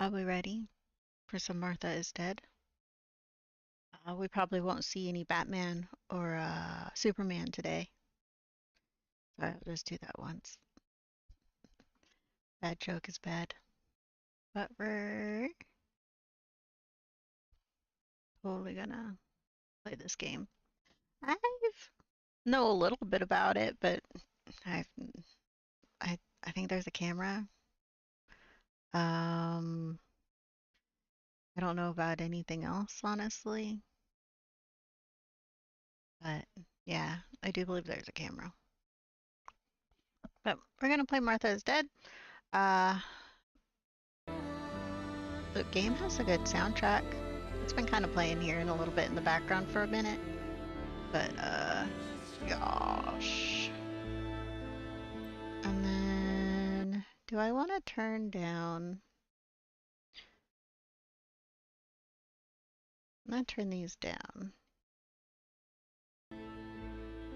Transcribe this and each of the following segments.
Are we ready for some Martha is Dead? We probably won't see any Batman or Superman today. So I'll just do that once. Bad joke is bad. But we're totally gonna play this game. I know a little bit about it, but I think there's a camera. I don't know about anything else, honestly. But yeah, I do believe there's a camera. But we're gonna play Martha is Dead. The game has a good soundtrack. It's been kind of playing here and a little bit in the background for a minute. But, gosh. And then, do I want to turn down? I'm going to turn these down.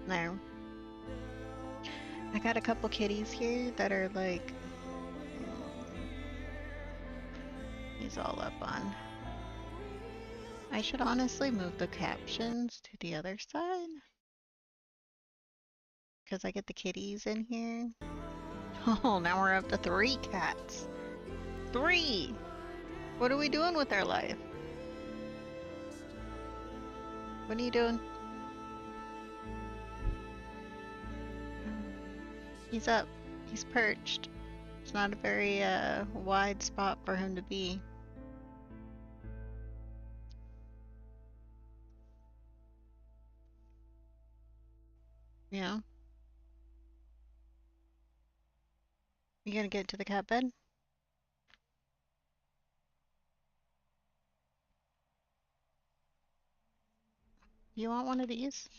There. I got a couple kitties here that are like, he's all up on. I should honestly move the captions to the other side. Because I get the kitties in here. Oh, now we're up to 3 cats. 3! What are we doing with our life? What are you doing? He's up. He's perched. It's not a very wide spot for him to be. Yeah. You gonna get to the cat bed? You want one of these?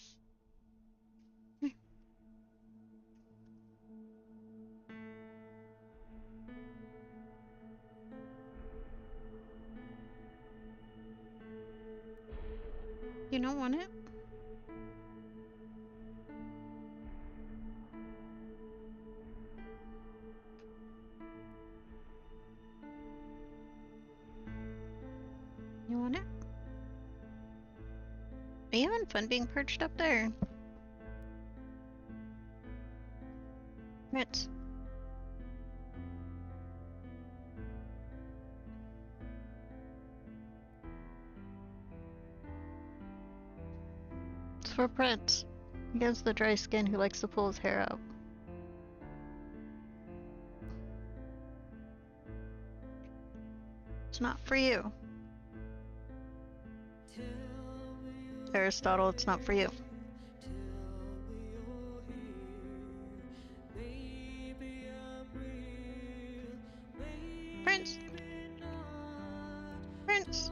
You don't want it? You want it? Are you having fun being perched up there? Ritz. It's for Prince. He has the dry skin who likes to pull his hair out. It's not for you. Aristotle, it's not for you. Prince! Prince!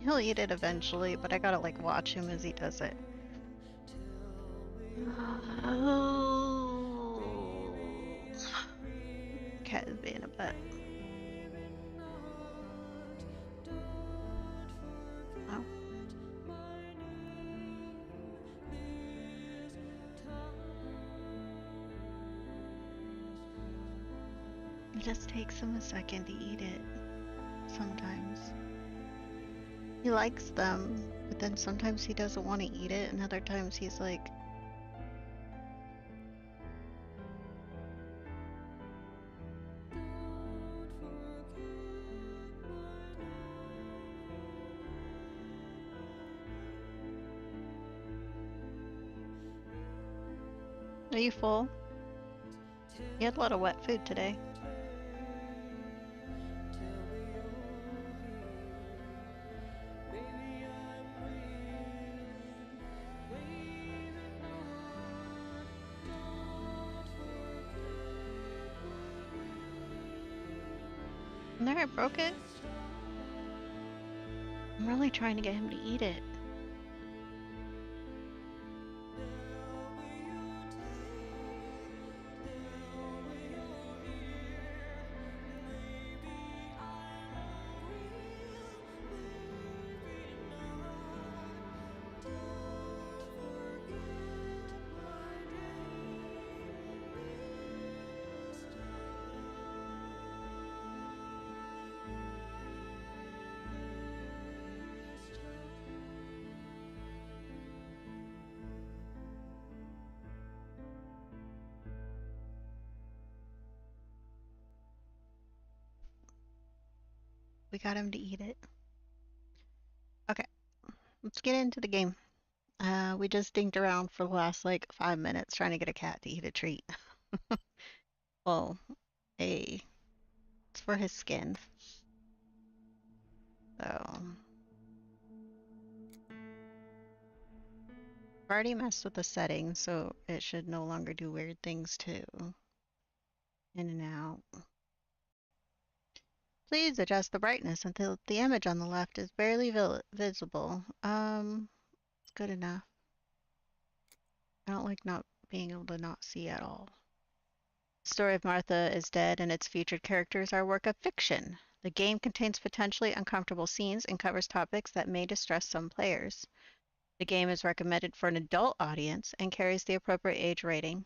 He'll eat it eventually, but I gotta like watch him as he does it. Cat is being a butt. Oh. It just takes him a second to eat it. Sometimes. He likes them, but then sometimes he doesn't want to eat it, and other times he's like, are you full? You had a lot of wet food today. And there, I broke it. I'm really trying to get him to eat it. we got him to eat it. Okay, let's get into the game. We just dinked around for the last like 5 minutes trying to get a cat to eat a treat. Well, it's for his skin. So, I've already messed with the settings, so it should no longer do weird things too. In and out. Please adjust the brightness until the image on the left is barely visible. It's good enough. I don't like not being able to not see at all. The story of Martha is Dead and its featured characters are a work of fiction. The game contains potentially uncomfortable scenes and covers topics that may distress some players. The game is recommended for an adult audience and carries the appropriate age rating.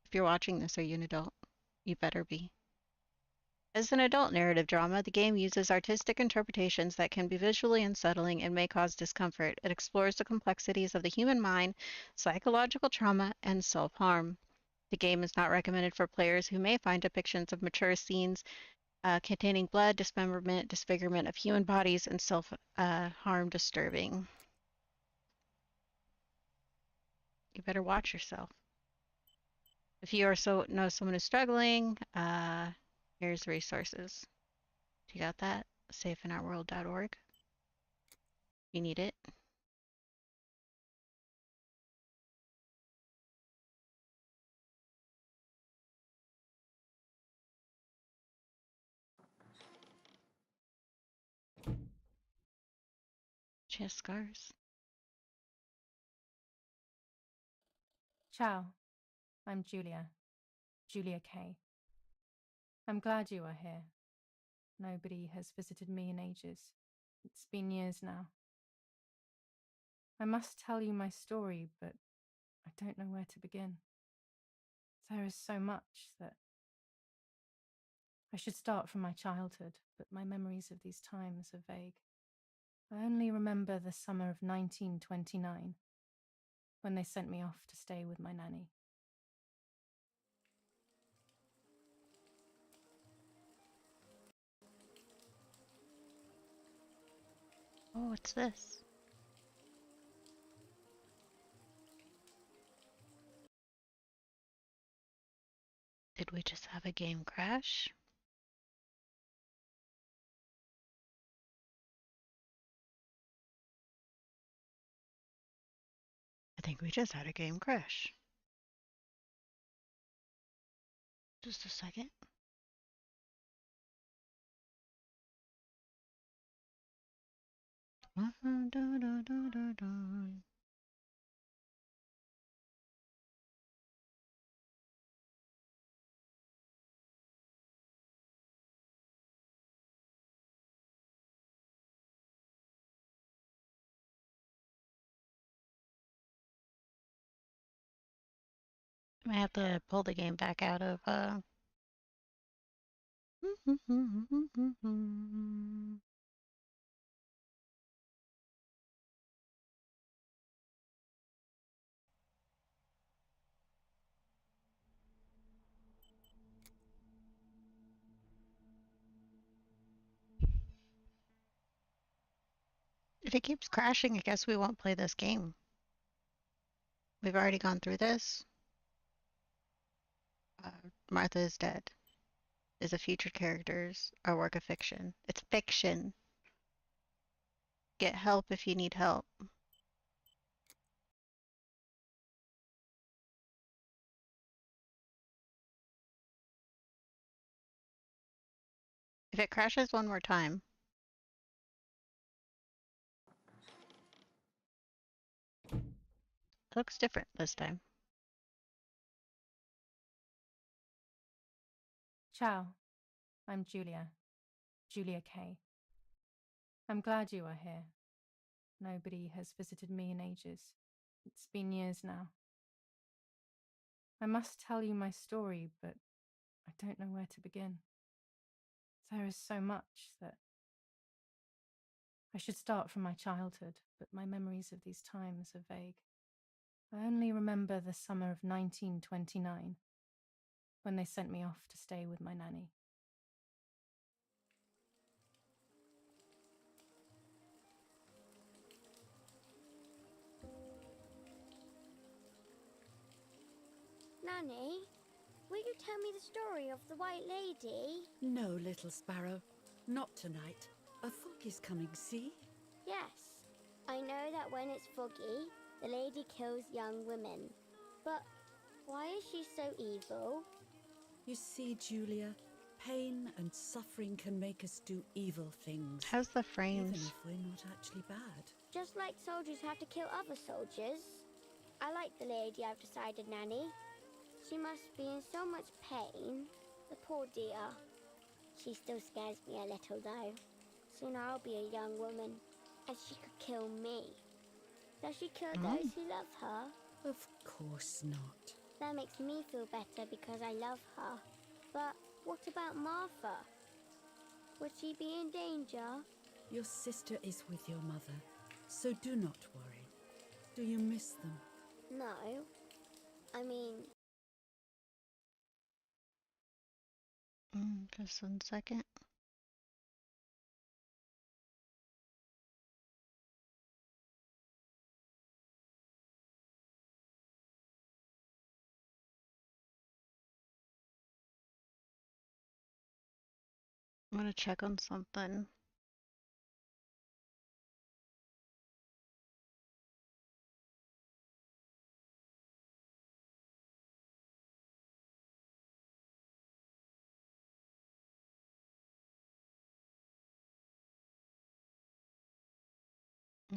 If you're watching this, are you an adult? You better be. As an adult narrative drama, the game uses artistic interpretations that can be visually unsettling and may cause discomfort. It explores the complexities of the human mind, psychological trauma, and self-harm. The game is not recommended for players who may find depictions of mature scenes containing blood, dismemberment, disfigurement of human bodies, and self-harm disturbing. You better watch yourself. If you know someone who's struggling, here's resources. You got that? safeinourworld.org. You need it. She has scars. Ciao, I'm Julia K. I'm glad you are here. Nobody has visited me in ages. It's been years now. I must tell you my story, but I don't know where to begin. There is so much that I should start from my childhood, but my memories of these times are vague. I only remember the summer of 1929, when they sent me off to stay with my nanny. Oh, what's this? Did we just have a game crash? I think we just had a game crash. Just a second. I have to pull the game back out of If it keeps crashing, I guess we won't play this game. We've already gone through this. Martha is Dead is a featured characters, a work of fiction. It's fiction. Get help if you need help. If it crashes one more time, it looks different this time. Ciao, I'm Julia K. I'm glad you are here. Nobody has visited me in ages. It's been years now. I must tell you my story, but I don't know where to begin. There is so much that I should start from my childhood, but my memories of these times are vague. I only remember the summer of 1929, when they sent me off to stay with my nanny. Nanny, will you tell me the story of the White Lady? No, little sparrow. Not tonight. A fog is coming, see? Yes. I know that when it's foggy, the lady kills young women. But why is she so evil? You see, Julia, pain and suffering can make us do evil things. How's the Even frames? if we're not actually bad. Just like soldiers have to kill other soldiers. I like the lady, I've decided, Nanny. She must be in so much pain. The poor dear. She still scares me a little, though. Soon I'll be a young woman, and she could kill me. Does she kill those who love her? Of course not. That makes me feel better because I love her. But what about Martha? Would she be in danger? Your sister is with your mother, so do not worry. Do you miss them? No. I mean, Just 1 second. I'm gonna check on something.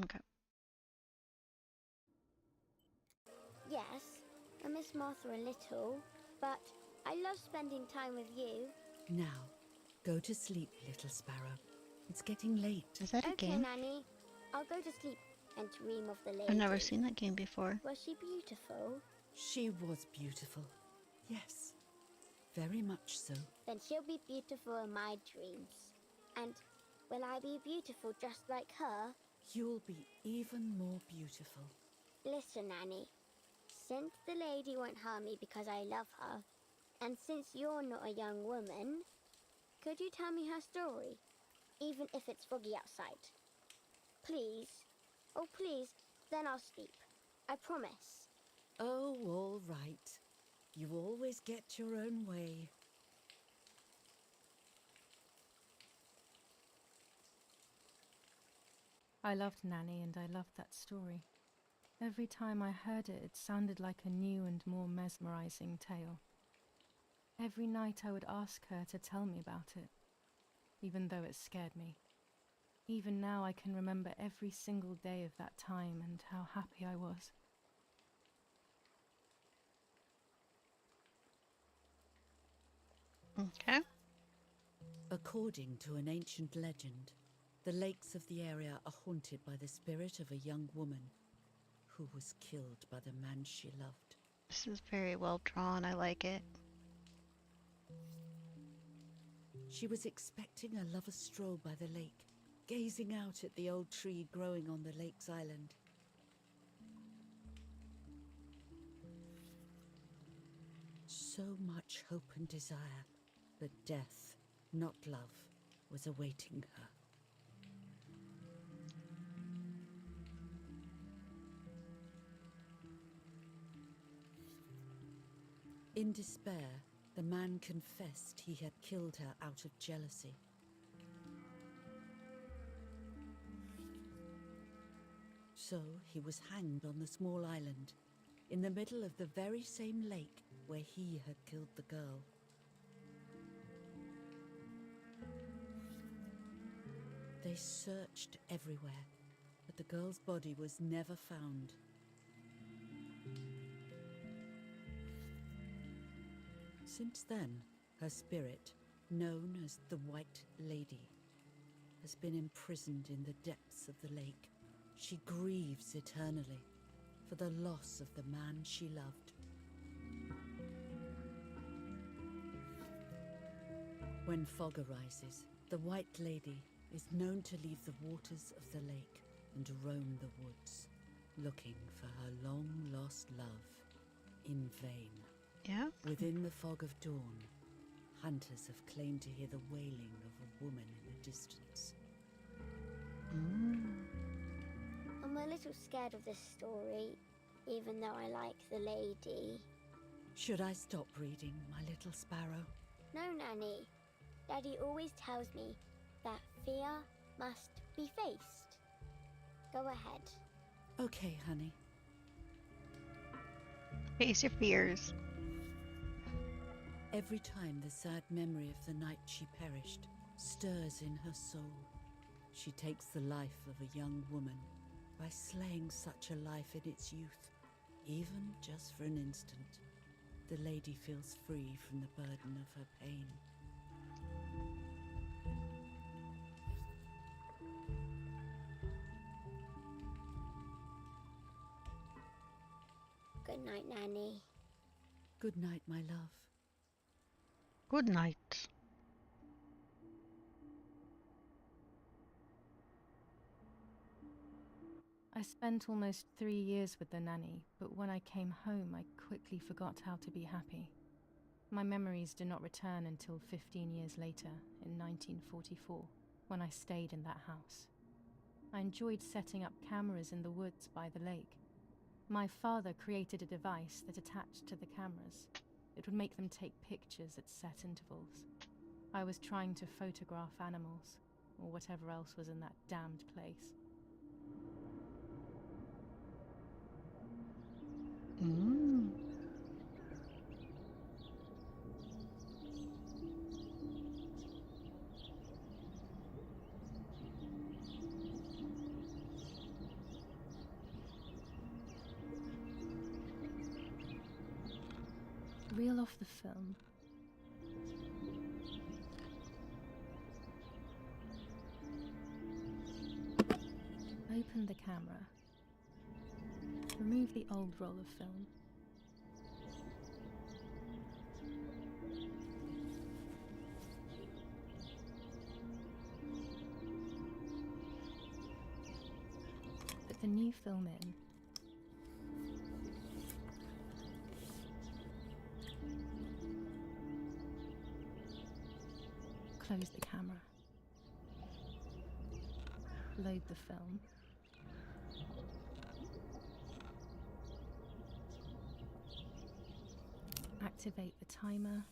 Okay. yes, I miss Martha a little, but I love spending time with you. Now, go to sleep, little sparrow. It's getting late. Is that a Okay, game? Nanny. I'll go to sleep and dream of the lady. I've never seen that game before. Was she beautiful? She was beautiful. Yes, very much so. Then she'll be beautiful in my dreams. And will I be beautiful just like her? You'll be even more beautiful. Listen, Nanny. Since the lady won't harm me because I love her, and since you're not a young woman, could you tell me her story, even if it's foggy outside? Please. Oh, please, then I'll sleep. I promise. Oh, all right. You always get your own way. I loved Nanny and I loved that story. Every time I heard it, it sounded like a new and more mesmerizing tale. Every night I would ask her to tell me about it, even though it scared me. Even now I can remember every single day of that time and how happy I was. Okay. According to an ancient legend, the lakes of the area are haunted by the spirit of a young woman who was killed by the man she loved. This is very well drawn. I like it. She was expecting a lover's stroll by the lake, gazing out at the old tree growing on the lake's island. So much hope and desire, but death, not love, was awaiting her. In despair, the man confessed he had killed her out of jealousy. So he was hanged on the small island, in the middle of the very same lake where he had killed the girl. They searched everywhere, but the girl's body was never found. Since then, her spirit, known as the White Lady, has been imprisoned in the depths of the lake. She grieves eternally for the loss of the man she loved. When fog arises, the White Lady is known to leave the waters of the lake and roam the woods, looking for her long-lost love in vain. Yeah. Within the fog of dawn, hunters have claimed to hear the wailing of a woman in the distance. I'm a little scared of this story, even though I like the lady. Should I stop reading, my little sparrow? No, Nanny. Daddy always tells me that fear must be faced. Go ahead. Okay, honey. Face your fears. Every time the sad memory of the night she perished stirs in her soul, she takes the life of a young woman by slaying such a life in its youth, even just for an instant. The lady feels free from the burden of her pain. Good night, Nanny. Good night, my love. Good night. I spent almost 3 years with the nanny, but when I came home, I quickly forgot how to be happy. My memories do not return until 15 years later, in 1944, when I stayed in that house. I enjoyed setting up cameras in the woods by the lake. My father created a device that attached to the cameras. It would make them take pictures at set intervals. I was trying to photograph animals, or whatever else was in that damned place. Reel off the film. Open the camera. Remove the old roll of film. Put the new film in. Close the camera. Load the film. Activate the timer.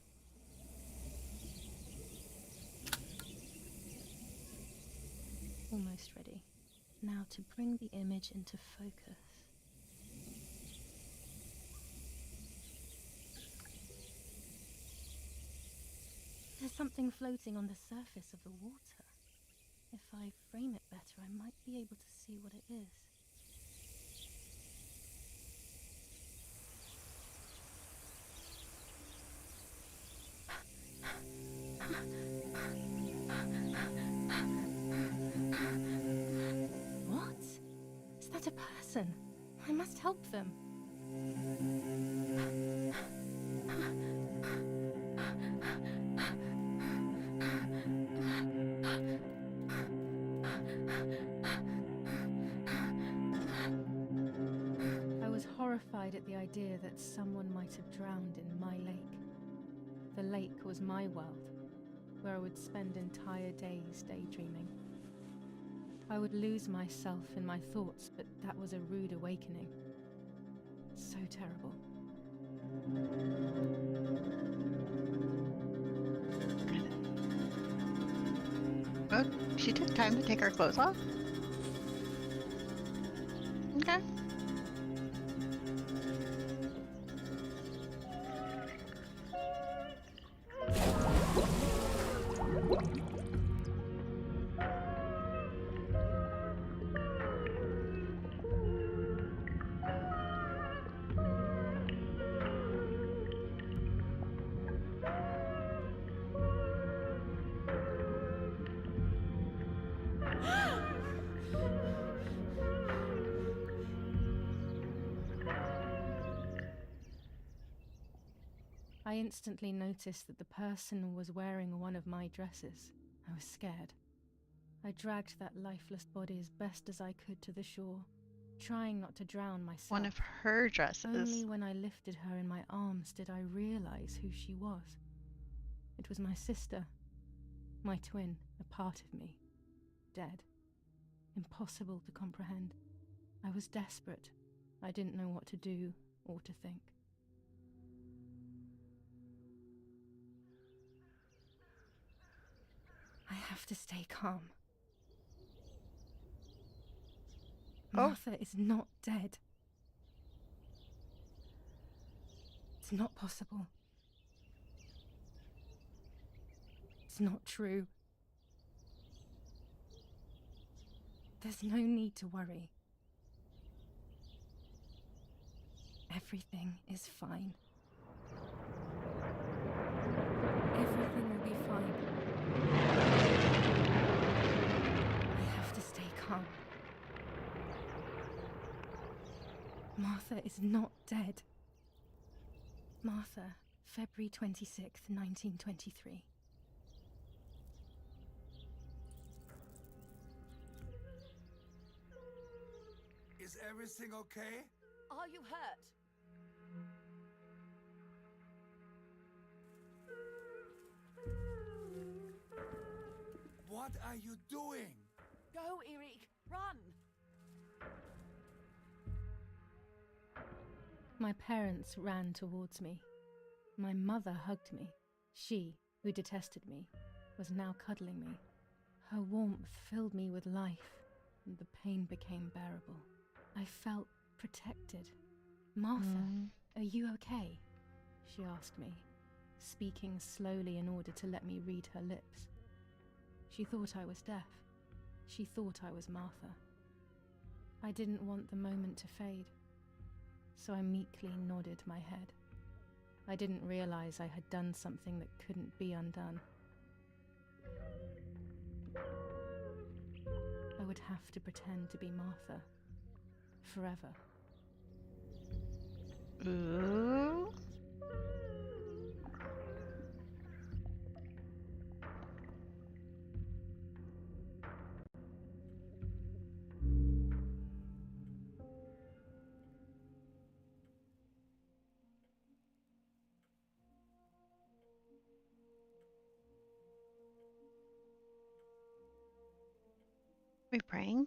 Almost ready. Now to bring the image into focus. There's something floating on the surface of the water. If I frame it better, I might be able to see what it is. What? Is that a person? I must help them. I was horrified at the idea that someone might have drowned in my lake. The lake was my world, where I would spend entire days daydreaming. I would lose myself in my thoughts, but that was a rude awakening. So terrible. Oh, she took time to take her clothes off? Okay. I instantly noticed that the person was wearing one of my dresses. I was scared. I dragged that lifeless body as best as I could to the shore, trying not to drown myself. One of her dresses. Only when I lifted her in my arms did I realize who she was. It was my sister, my twin, a part of me, dead. Impossible to comprehend. I was desperate. I didn't know what to do or to think. have to stay calm. Oh. Martha is not dead. It's not possible. It's not true. There's no need to worry. Everything is fine. Everything will be fine. I have to stay calm. Martha is not dead. Martha, February 26th, 1923. Is everything okay? Are you hurt? What are you doing? Go, Eric! Run! My parents ran towards me. My mother hugged me. She, who detested me, was now cuddling me. Her warmth filled me with life, and the pain became bearable. I felt protected. Martha, are you okay? She asked me, speaking slowly in order to let me read her lips. She thought I was deaf. She thought I was Martha. I didn't want the moment to fade, so I meekly nodded my head. I didn't realize I had done something that couldn't be undone. I would have to pretend to be Martha. Forever. Ooh. We praying?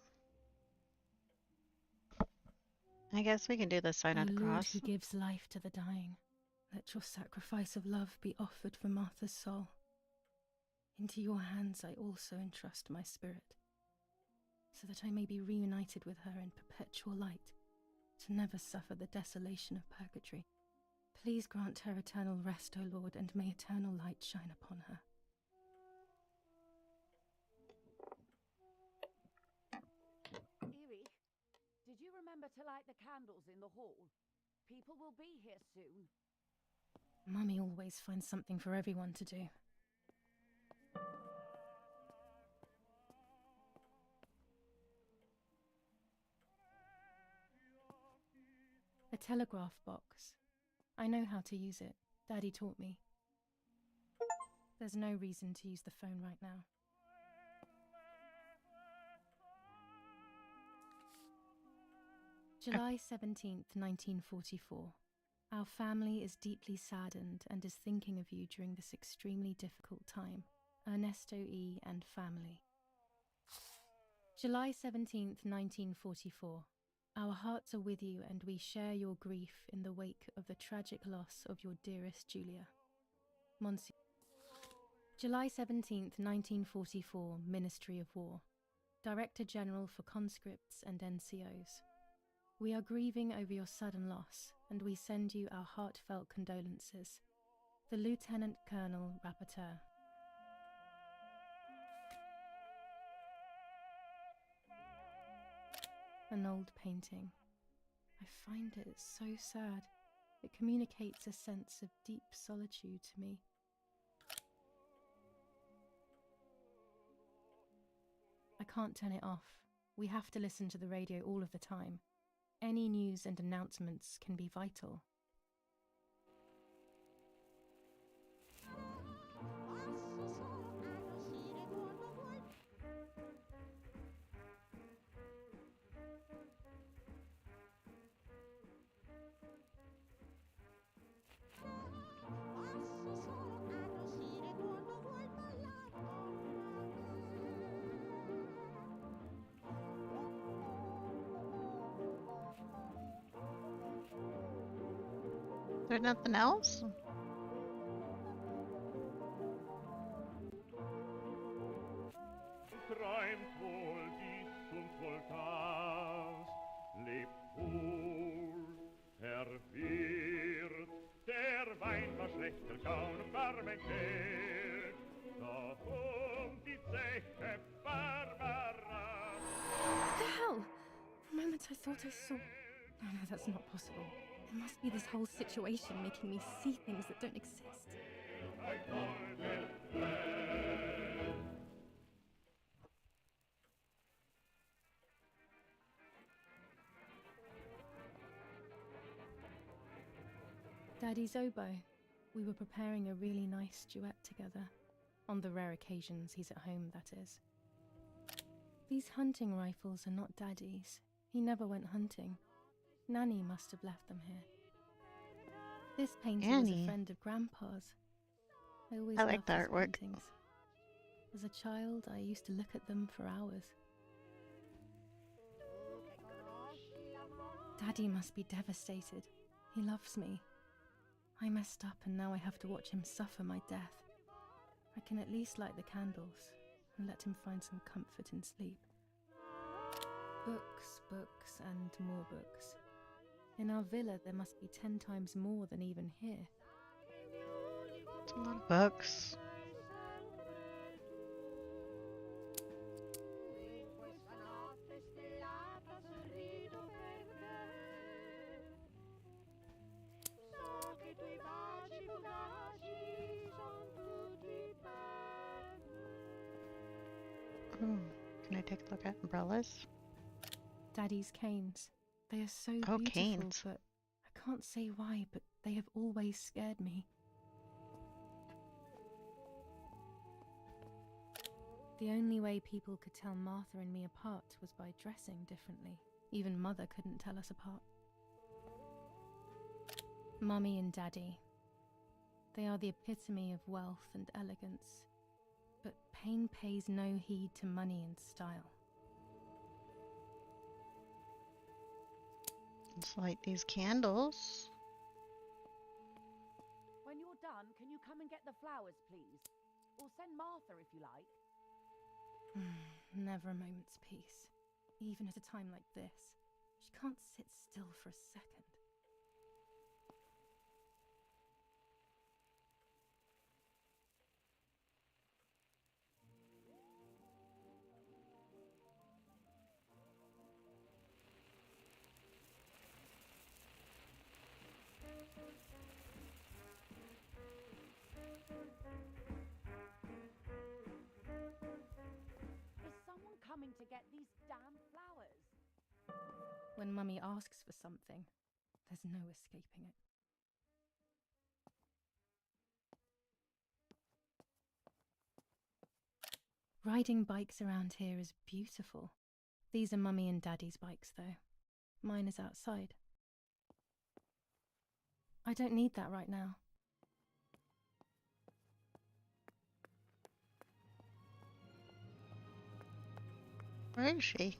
I guess we can do the sign O of the Lord, cross. who gives life to the dying, let your sacrifice of love be offered for Martha's soul. Into your hands I also entrust my spirit, so that I may be reunited with her in perpetual light, to never suffer the desolation of purgatory. Please grant her eternal rest, O Lord, and may eternal light shine upon her. Eric, did you remember to light the candles in the hall? People will be here soon. Mummy always finds something for everyone to do. A telegraph box. I know how to use it. Daddy taught me. There's no reason to use the phone right now. July 17th, 1944. Our family is deeply saddened and is thinking of you during this extremely difficult time. Ernesto E. and family. July 17th, 1944. Our hearts are with you and we share your grief in the wake of the tragic loss of your dearest Julia. Monsieur. July 17th, 1944, Ministry of War. Director General for Conscripts and NCOs. We are grieving over your sudden loss, and we send you our heartfelt condolences. The Lieutenant Colonel Rapporteur. An old painting. I find it so sad. It communicates a sense of deep solitude to me. I can't turn it off. We have to listen to the radio all of the time. Any news and announcements can be vital. There's nothing else? I'm told dies und wohl das, lebt wohl, wird, der Wein war schlechter Kauen fermentiert, darum die Zeche Barbara. The hell? For a moment I thought I saw... No, that's not possible. It must be this whole situation making me see things that don't exist. Daddy's oboe. We were preparing a really nice duet together. On the rare occasions he's at home, that is. These hunting rifles are not Daddy's. He never went hunting. Nanny must have left them here. This painting was a friend of Grandpa's. I always I like loved the his artwork. paintings. As a child, I used to look at them for hours. Daddy must be devastated. He loves me. I messed up and now I have to watch him suffer my death. I can at least light the candles and let him find some comfort in sleep. Books, books, and more books. In our villa there must be 10 times more than even here. It's a lot of books. Can I take a look at umbrellas? Daddy's canes. They are so Oh, beautiful, canes. but I can't say why, but they have always scared me. The only way people could tell Martha and me apart was by dressing differently. Even Mother couldn't tell us apart. Mummy and Daddy. They are the epitome of wealth and elegance. But pain pays no heed to money and style. Let's light these candles. When you're done, can you come and get the flowers, please? Or send Martha if you like. Never a moment's peace. Even at a time like this. She can't sit still for a second. Is someone coming to get these damn flowers? When Mummy asks for something, there's no escaping it. Riding bikes around here is beautiful. These are Mummy and Daddy's bikes, though. Mine is outside. I don't need that right now. Where is she?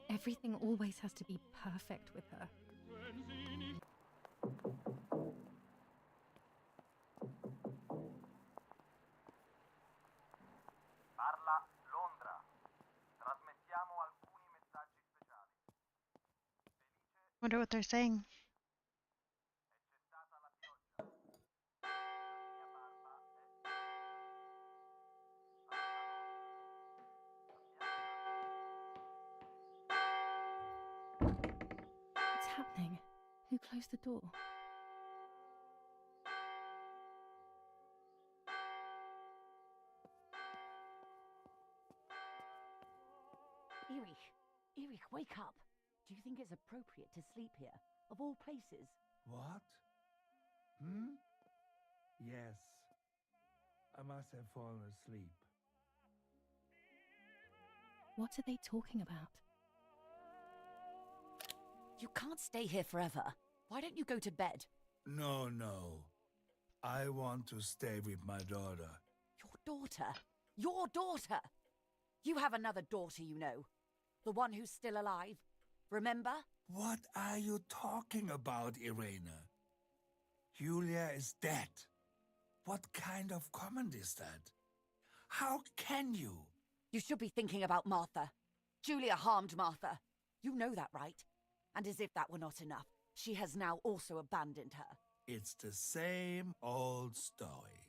Everything always has to be perfect with her. Parla Londra. Trasmettiamo alcuni messaggi speciali. Wonder what they're saying. È cessata la pioggia. La mia barba è... What's happening? Who closed the door? Erich, wake up. Do you think it's appropriate to sleep here, of all places? What? Yes. I must have fallen asleep. What are they talking about? You can't stay here forever. Why don't you go to bed? No. I want to stay with my daughter. Your daughter? Your daughter? You have another daughter, you know. The one who's still alive. Remember? What are you talking about, Irene? Julia is dead. What kind of comment is that? How can you? You should be thinking about Martha. Julia harmed Martha. You know that, right? And as if that were not enough, she has now also abandoned her. It's the same old story.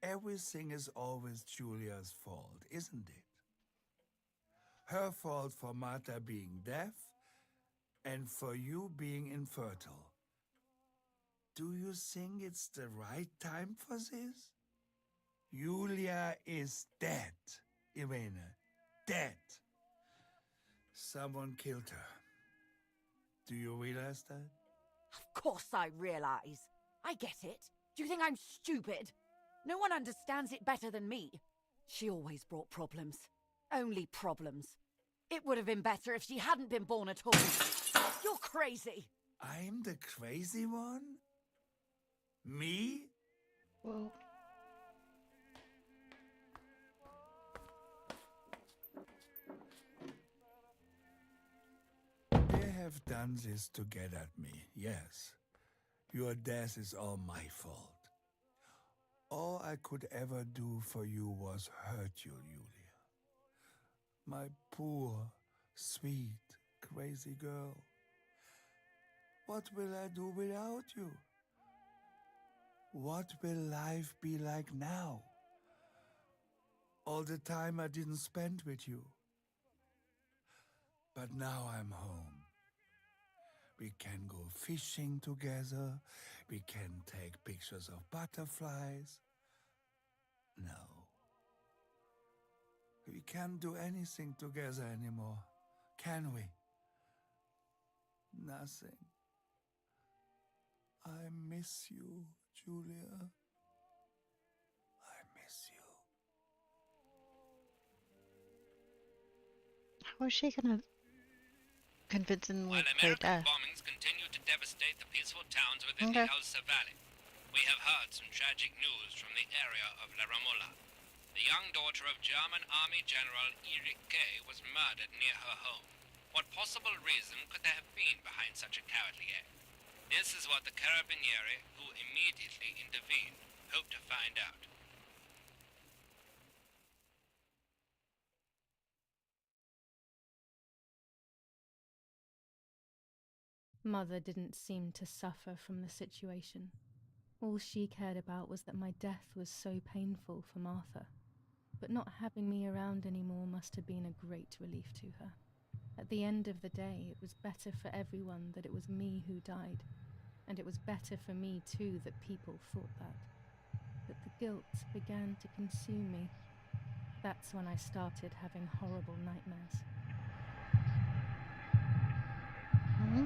Everything is always Julia's fault, isn't it? Her fault for Martha being deaf and for you being infertile. Do you think it's the right time for this? Julia is dead, Irene. Dead. Someone killed her. Do you realize that? Of course I realize. I get it. Do you think I'm stupid? No one understands it better than me. She always brought problems. Only problems. It would have been better if she hadn't been born at all. You're crazy. I'm the crazy one? Me? Whoa. They have done this to get at me, yes. Your death is all my fault. All I could ever do for you was hurt you, Julia. My poor, sweet, crazy girl. What will I do without you? What will life be like now? All the time I didn't spend with you. But now I'm home. We can go fishing together. We can take pictures of butterflies. No. We can't do anything together anymore, can we? Nothing. I miss you, Julia. I miss you. How is she gonna convincingly While play American death? bombings continue to devastate the peaceful towns within the Elsa Valley, we have heard some tragic news from the area of La Ramola. The young daughter of German Army General Erich K. was murdered near her home. What possible reason could there have been behind such a cowardly act? This is what the Carabinieri, who immediately intervened, hope to find out. Mother didn't seem to suffer from the situation. All she cared about was that my death was so painful for Martha. But not having me around anymore must have been a great relief to her. At the end of the day, it was better for everyone that it was me who died. And it was better for me too that people thought that. But the guilt began to consume me. That's when I started having horrible nightmares. Hmm?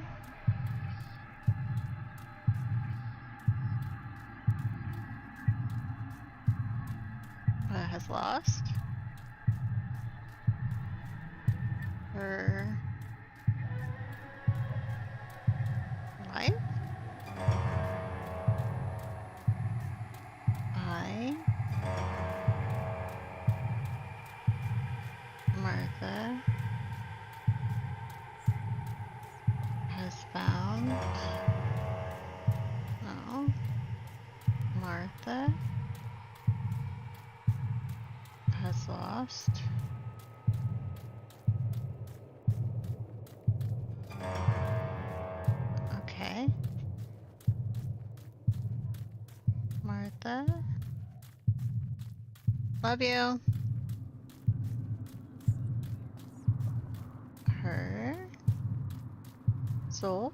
Has lost her life. Martha has found. No. Martha has lost. Okay. Martha. Love you. Her soul.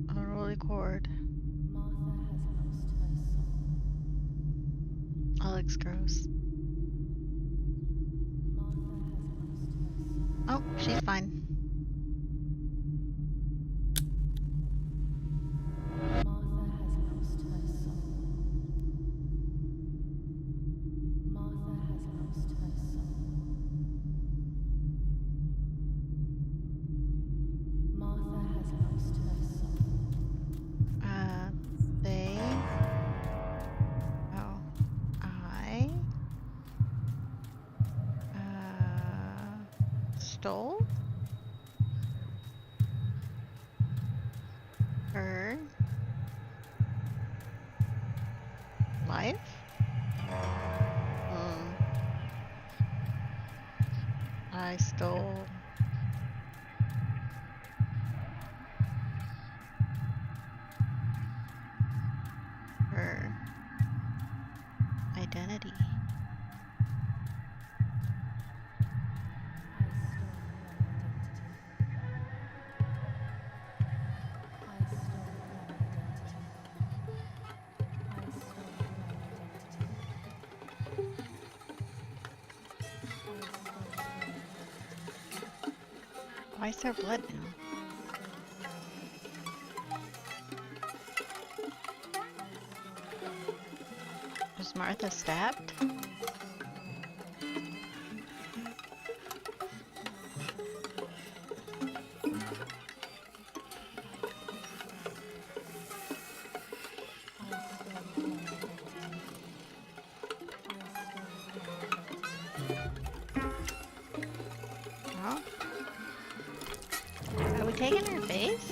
Unruly cord. That looks gross. Oh, she's fine. stole her life? I stole her identity. Why is there blood now? Was Martha stabbed? Oh. Are we taking her face?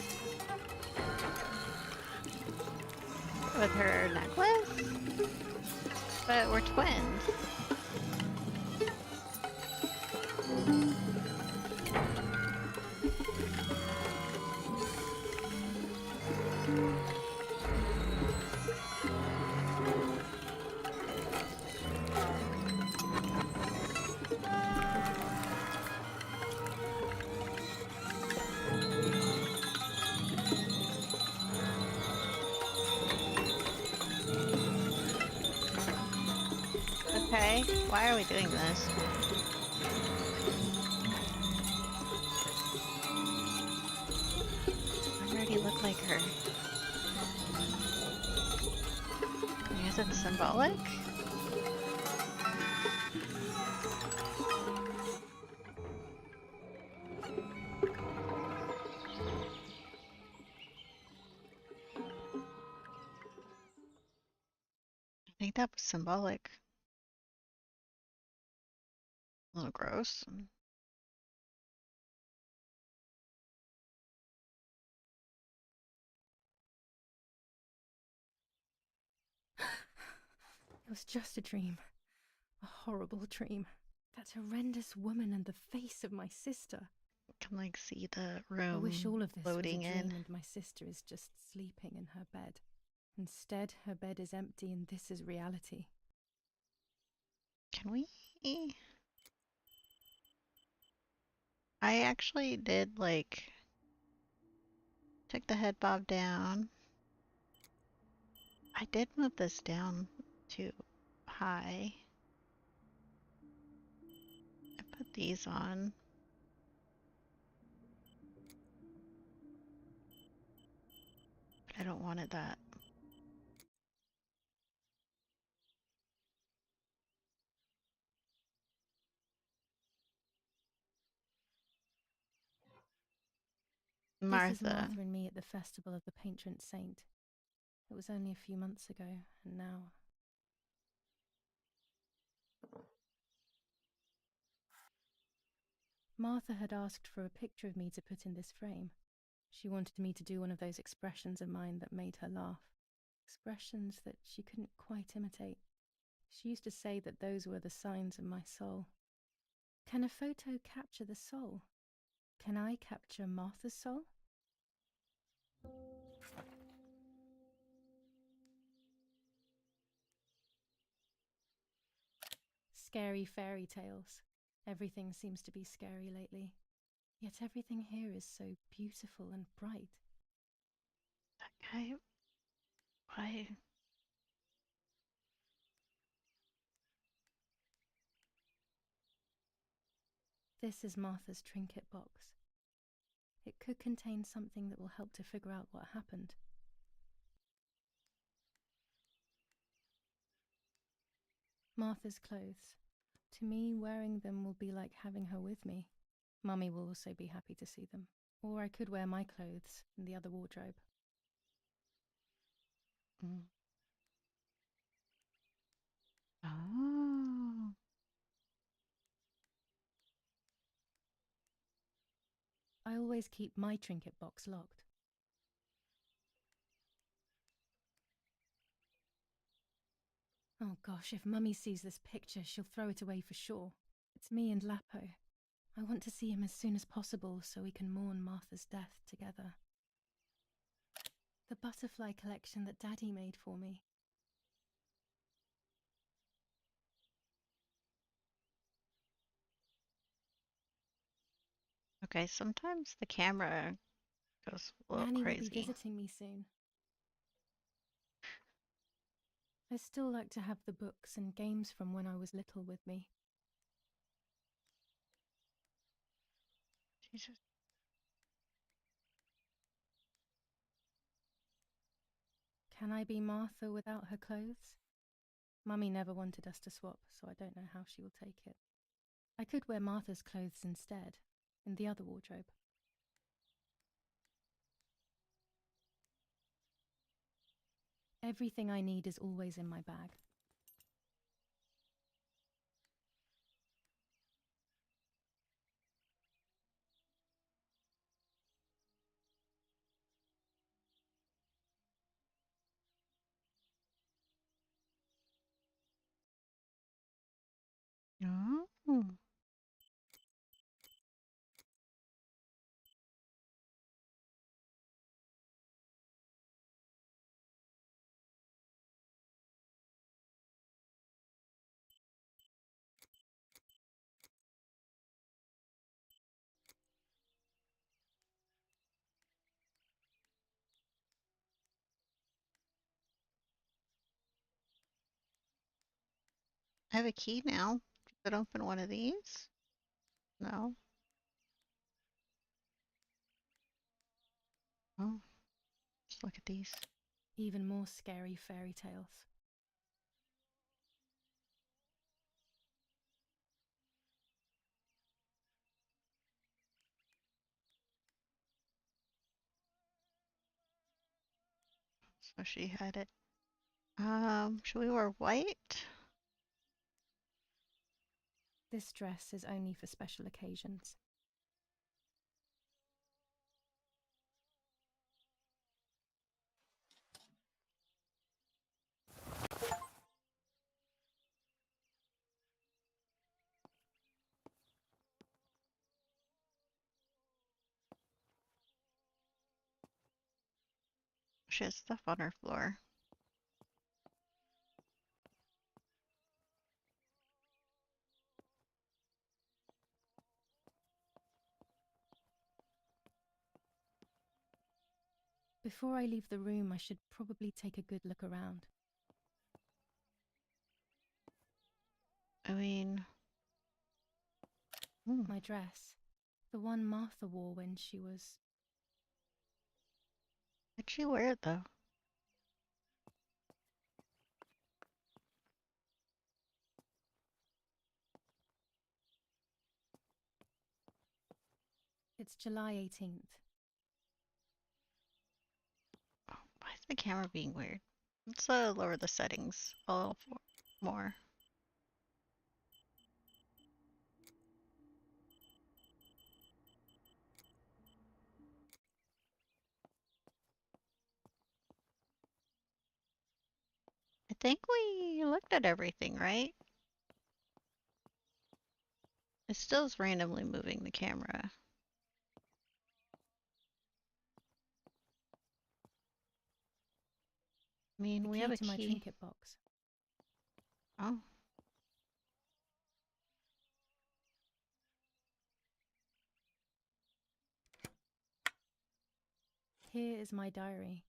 With her necklace? But we're twins. Okay, why are we doing this? I already look like her. I guess it's symbolic? I think that was symbolic. A little gross. It was just a dream. A horrible dream. That horrendous woman and the face of my sister. I can like see the room I wish all of this loading was a dream in. and my sister is just sleeping in her bed. Instead, her bed is empty and this is reality. Can we? I actually did like took the head bob down. I did move this down too high. I put these on. But I don't want it that. This is Martha. Martha and me at the festival of the patron saint. It was only a few months ago, and now... Martha had asked for a picture of me to put in this frame. She wanted me to do one of those expressions of mine that made her laugh. Expressions that she couldn't quite imitate. She used to say that those were the signs of my soul. Can a photo capture the soul? Can I capture Martha's soul? Scary fairy tales. Everything seems to be scary lately. Yet everything here is so beautiful and bright. That guy. Why? This is Martha's trinket box. It could contain something that will help to figure out what happened. Martha's clothes. To me, wearing them will be like having her with me. Mummy will also be happy to see them. Or I could wear my clothes in the other wardrobe. Oh. I always keep my trinket box locked. Oh gosh, if Mummy sees this picture, she'll throw it away for sure. It's me and Lapo. I want to see him as soon as possible so we can mourn Martha's death together. The butterfly collection that Daddy made for me. Okay, sometimes the camera goes a little Nanny will crazy. be visiting me soon. I still like to have the books and games from when I was little with me. Jesus. Can I be Martha without her clothes? Mummy never wanted us to swap, so I don't know how she will take it. I could wear Martha's clothes instead, in the other wardrobe. Everything I need is always in my bag. Oh. I have a key now. Does it open one of these? No. Oh, just look at these. Even more scary fairy tales. So she had it. Should we wear white? This dress is only for special occasions. She has stuff on her floor. Before I leave the room, I should probably take a good look around. I mean... My dress. The one Martha wore when she was... How'd she wear it, though? It's July 18th. Oh, why is the camera being weird? Let's lower the settings a little more. I think we looked at everything, right? It still is randomly moving the camera. I mean, The we key have a to my key. trinket box. Oh. Here is my diary.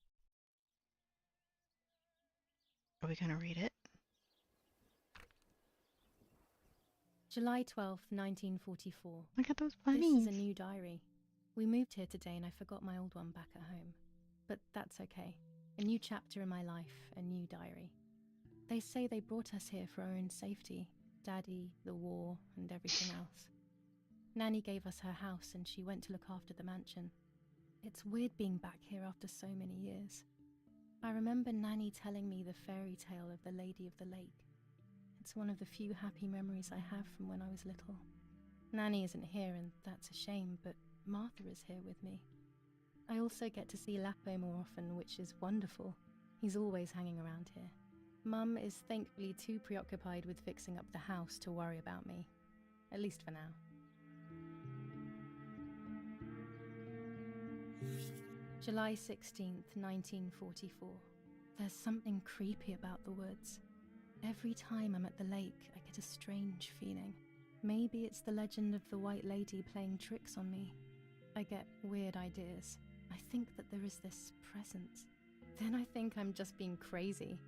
Are we gonna read it? July 12th, 1944. Look at those This bunnies. is a new diary. We moved here today and I forgot my old one back at home. But that's okay. A new chapter in my life, a new diary. They say they brought us here for our own safety. Daddy, the war, and everything else. Nanny gave us her house and she went to look after the mansion. It's weird being back here after so many years. I remember Nanny telling me the fairy tale of the Lady of the Lake. It's one of the few happy memories I have from when I was little. Nanny isn't here and that's a shame, but Martha is here with me. I also get to see Lapo more often, which is wonderful. He's always hanging around here. Mum is thankfully too preoccupied with fixing up the house to worry about me. At least for now. July 16th, 1944. There's something creepy about the woods. Every time I'm at the lake, I get a strange feeling. Maybe it's the legend of the White Lady playing tricks on me. I get weird ideas. I think that there is this presence. Then I think I'm just being crazy.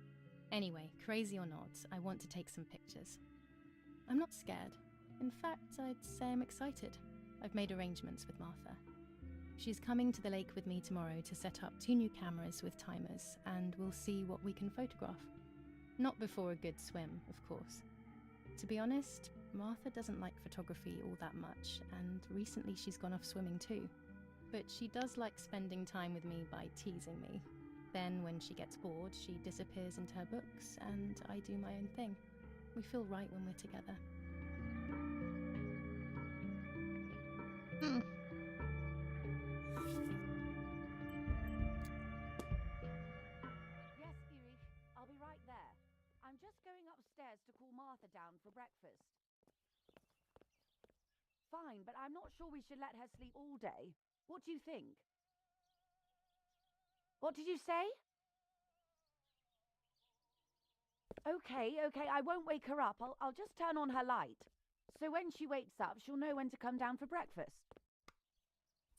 Anyway, crazy or not, I want to take some pictures. I'm not scared. In fact, I'd say I'm excited. I've made arrangements with Martha. She's coming to the lake with me tomorrow to set up 2 new cameras with timers, and we'll see what we can photograph. Not before a good swim, of course. To be honest, Martha doesn't like photography all that much, and recently she's gone off swimming too. But she does like spending time with me by teasing me. Then when she gets bored, she disappears into her books, and I do my own thing. We feel right when we're together. Yes, Erich, I'll be right there. I'm just going upstairs to call Martha down for breakfast. Fine, but I'm not sure we should let her sleep all day. What do you think? What did you say? Okay, I won't wake her up. I'll just turn on her light. So when she wakes up, she'll know when to come down for breakfast.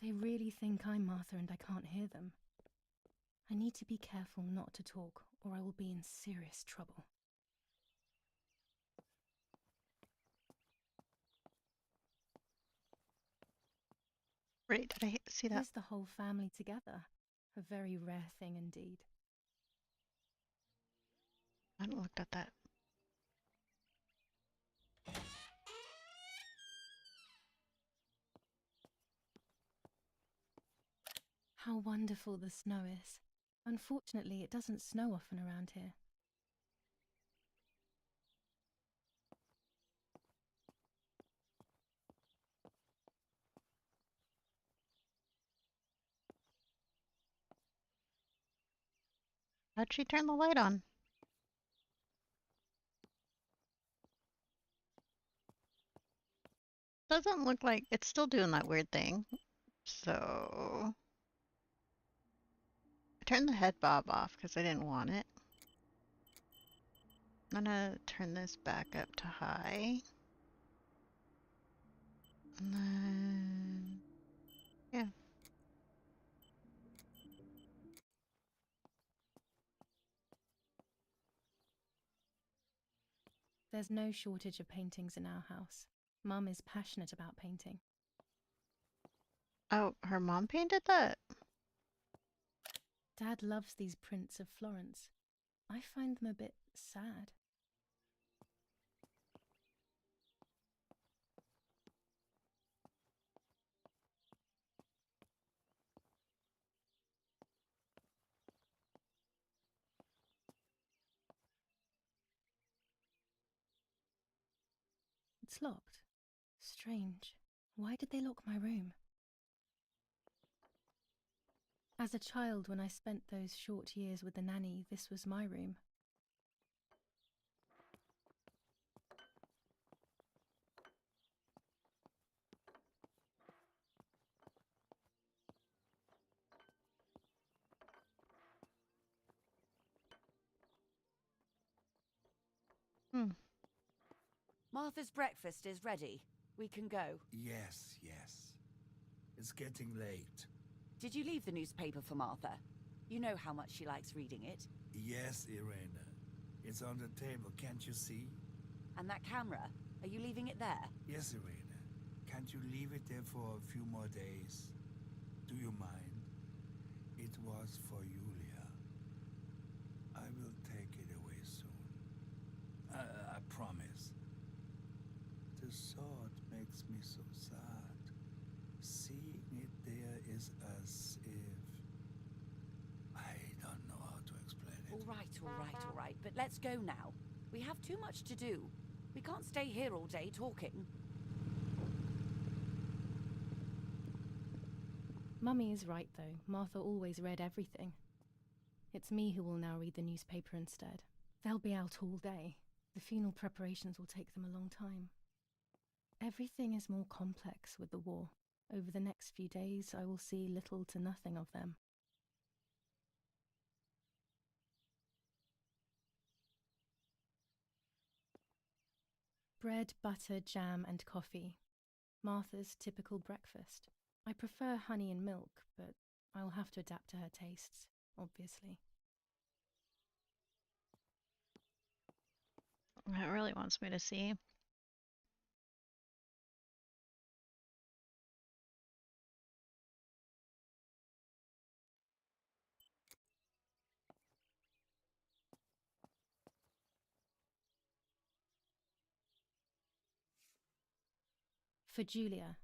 They really think I'm Martha and I can't hear them. I need to be careful not to talk, or I will be in serious trouble. Right, did I see that? Here's the whole family together. A very rare thing indeed. I hadn't looked at that. How wonderful the snow is. Unfortunately, it doesn't snow often around here. How'd she turn the light on? Doesn't look like it's still doing that weird thing. So I turned the head bob off because I didn't want it. I'm gonna turn this back up to high. And then, yeah. There's no shortage of paintings in our house. Mum is passionate about painting. Oh, her mom painted that? Dad loves these prints of Florence. I find them a bit sad. It's locked. Strange. Why did they lock my room? As a child, when I spent those short years with the nanny, this was my room. Martha's breakfast is ready. We can go. Yes. It's getting late. Did you leave the newspaper for Martha? You know how much she likes reading it. Yes, Irena. It's on the table, can't you see? And that camera, are you leaving it there? Yes, Irena. Can't you leave it there for a few more days? Do you mind? It was for Julia. I will take it away soon. I promise. The thought makes me so sad. Seeing it there is as if... I don't know how to explain it. All right. But let's go now. We have too much to do. We can't stay here all day talking. Mummy is right, though. Martha always read everything. It's me who will now read the newspaper instead. They'll be out all day. The funeral preparations will take them a long time. Everything is more complex with the war. Over the next few days, I will see little to nothing of them. Bread, butter, jam, and coffee. Martha's typical breakfast. I prefer honey and milk, but I'll have to adapt to her tastes, obviously. It really wants me to see. For Julia,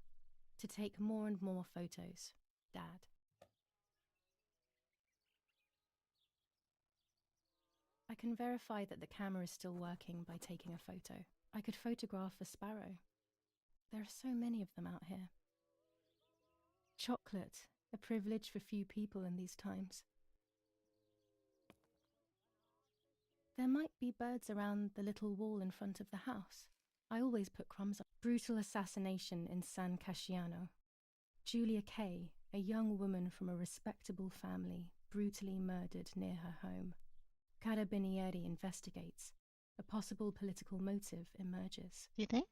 to take more and more photos. Dad. I can verify that the camera is still working by taking a photo. I could photograph a sparrow. There are so many of them out here. Chocolate, a privilege for few people in these times. There might be birds around the little wall in front of the house. I always put crumbs on. Brutal assassination in San Casciano. Julia Kay, a young woman from a respectable family, brutally murdered near her home. Carabinieri investigates. A possible political motive emerges. Do you think?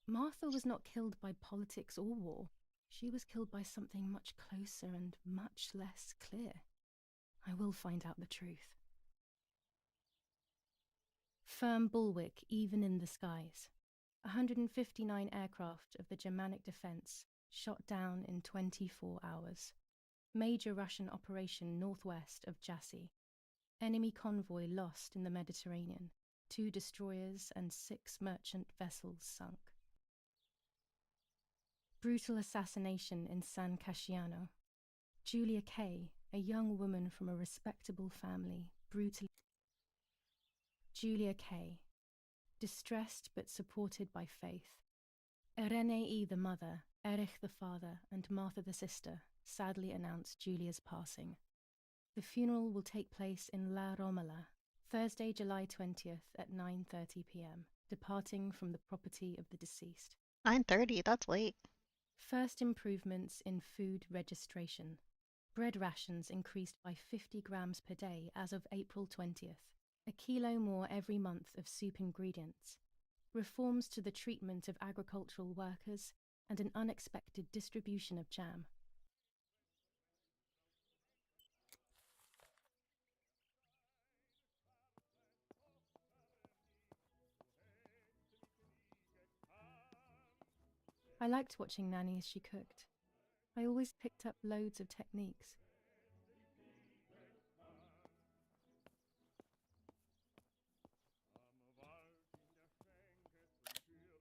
Martha was not killed by politics or war. She was killed by something much closer and much less clear. I will find out the truth. Firm bulwark even in the skies. 159 aircraft of the Germanic defense shot down in 24 hours. Major Russian operation northwest of Jassy. Enemy convoy lost in the Mediterranean. 2 destroyers and 6 merchant vessels sunk. Brutal assassination in San Casciano. Julia Kay, a young woman from a respectable family, brutally. Julia Kay, distressed but supported by faith. Irenei the mother, Erich the father, and Martha the sister sadly announced Julia's passing. The funeral will take place in La Romola, Thursday, July 20th at 9:30 p.m., departing from the property of the deceased. 9:30, that's late. First improvements in food registration. Bread rations increased by 50 grams per day as of April 20th. A kilo more every month of soup ingredients. Reforms to the treatment of agricultural workers and an unexpected distribution of jam. I liked watching Nanny as she cooked. I always picked up loads of techniques.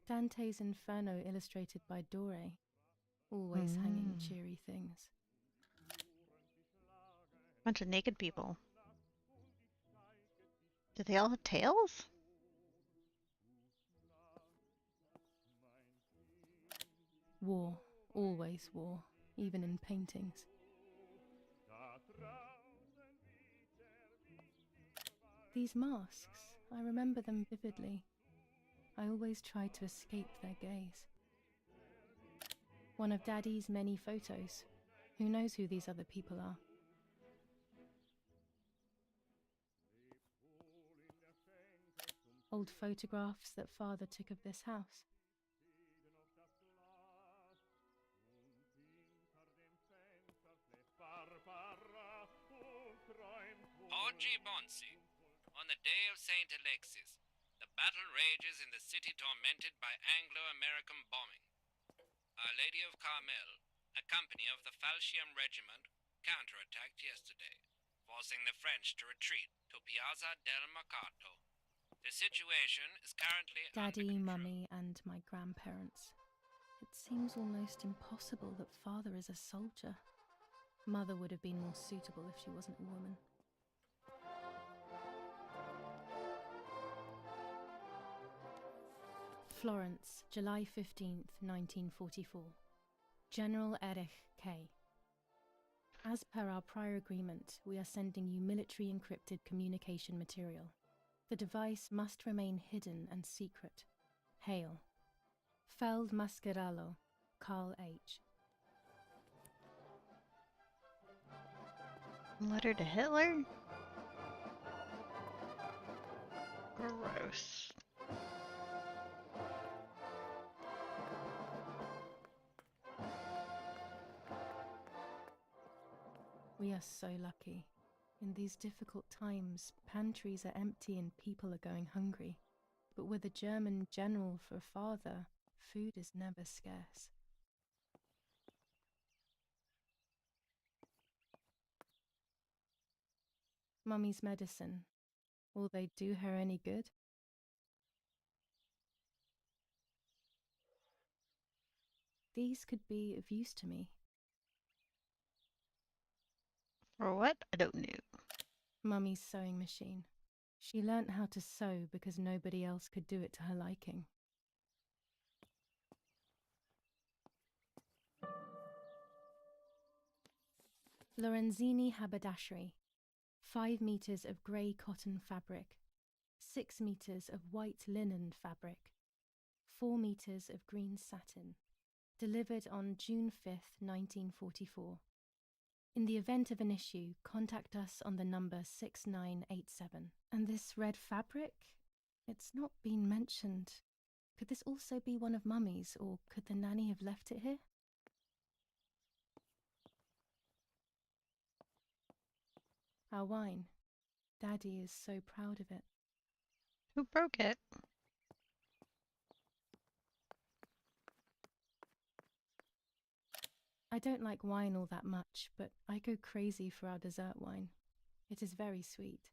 Dante's Inferno illustrated by Dore. Always hanging cheery things. Bunch of naked people. Do they all have tails? War. Always war. Even in paintings. These masks, I remember them vividly. I always tried to escape their gaze. One of Daddy's many photos. Who knows who these other people are? Old photographs that Father took of this house. Oggi Bonsi, on the day of St. Alexis, the battle rages in the city tormented by Anglo-American bombing. Our Lady of Carmel, a company of the Falchium Regiment, counterattacked yesterday, forcing the French to retreat to Piazza del Mercato. The situation is currently Daddy, under control. Mummy, and my grandparents. It seems almost impossible that Father is a soldier. Mother would have been more suitable if she wasn't a woman. Florence, July 15th, 1944. General Erich K. As per our prior agreement, we are sending you military encrypted communication material. The device must remain hidden and secret. Hail. Feld Mascarello, Carl H. Letter to Hitler? Gross. We are so lucky. In these difficult times, pantries are empty and people are going hungry. But with a German general for a father, food is never scarce. Mummy's medicine. Will they do her any good? These could be of use to me. For what? I don't know. Mummy's sewing machine. She learnt how to sew because nobody else could do it to her liking. Lorenzini haberdashery. 5 meters of grey cotton fabric. 6 meters of white linen fabric. 4 meters of green satin. Delivered on June 5th, 1944. In the event of an issue, contact us on the number 6987. And this red fabric? It's not been mentioned. Could this also be one of Mummy's, or could the nanny have left it here? Our wine. Daddy is so proud of it. Who broke it? I don't like wine all that much, but I go crazy for our dessert wine. It is very sweet.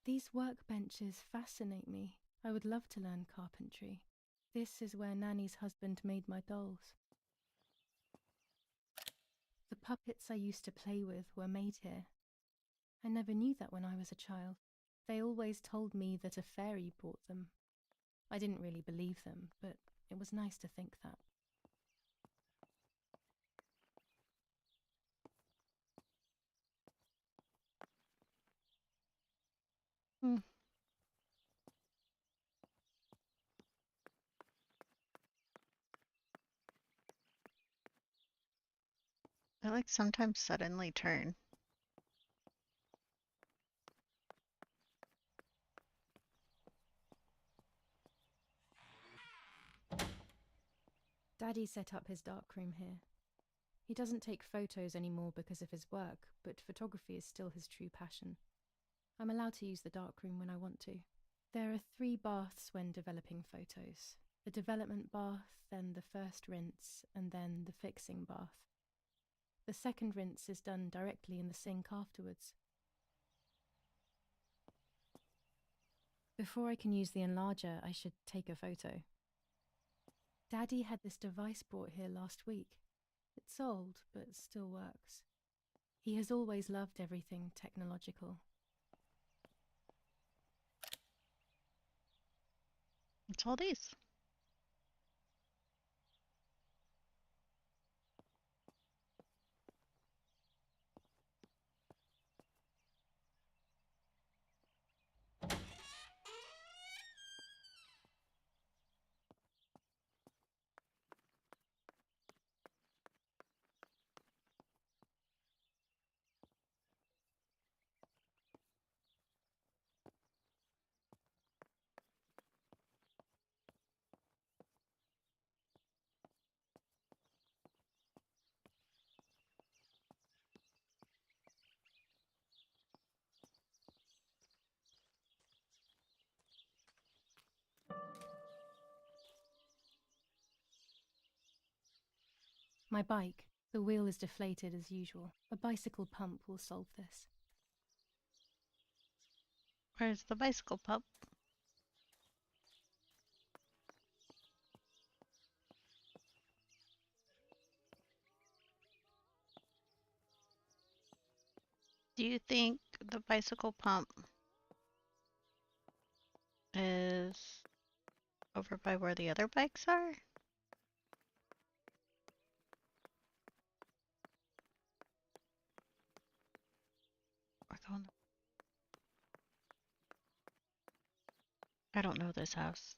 These workbenches fascinate me. I would love to learn carpentry. This is where Nanny's husband made my dolls. The puppets I used to play with were made here. I never knew that when I was a child. They always told me that a fairy brought them. I didn't really believe them, but it was nice to think that. I like sometimes suddenly turn. Daddy set up his darkroom here. He doesn't take photos anymore because of his work, but photography is still his true passion. I'm allowed to use the darkroom when I want to. There are 3 baths when developing photos. The development bath, then the first rinse, and then the fixing bath. The second rinse is done directly in the sink afterwards. Before I can use the enlarger, I should take a photo. Daddy had this device brought here last week. It's old, but still works. He has always loved everything technological. What's all these? My bike. The wheel is deflated as usual. A bicycle pump will solve this. Where's the bicycle pump? Do you think the bicycle pump is over by where the other bikes are? Oh no. I don't know this house.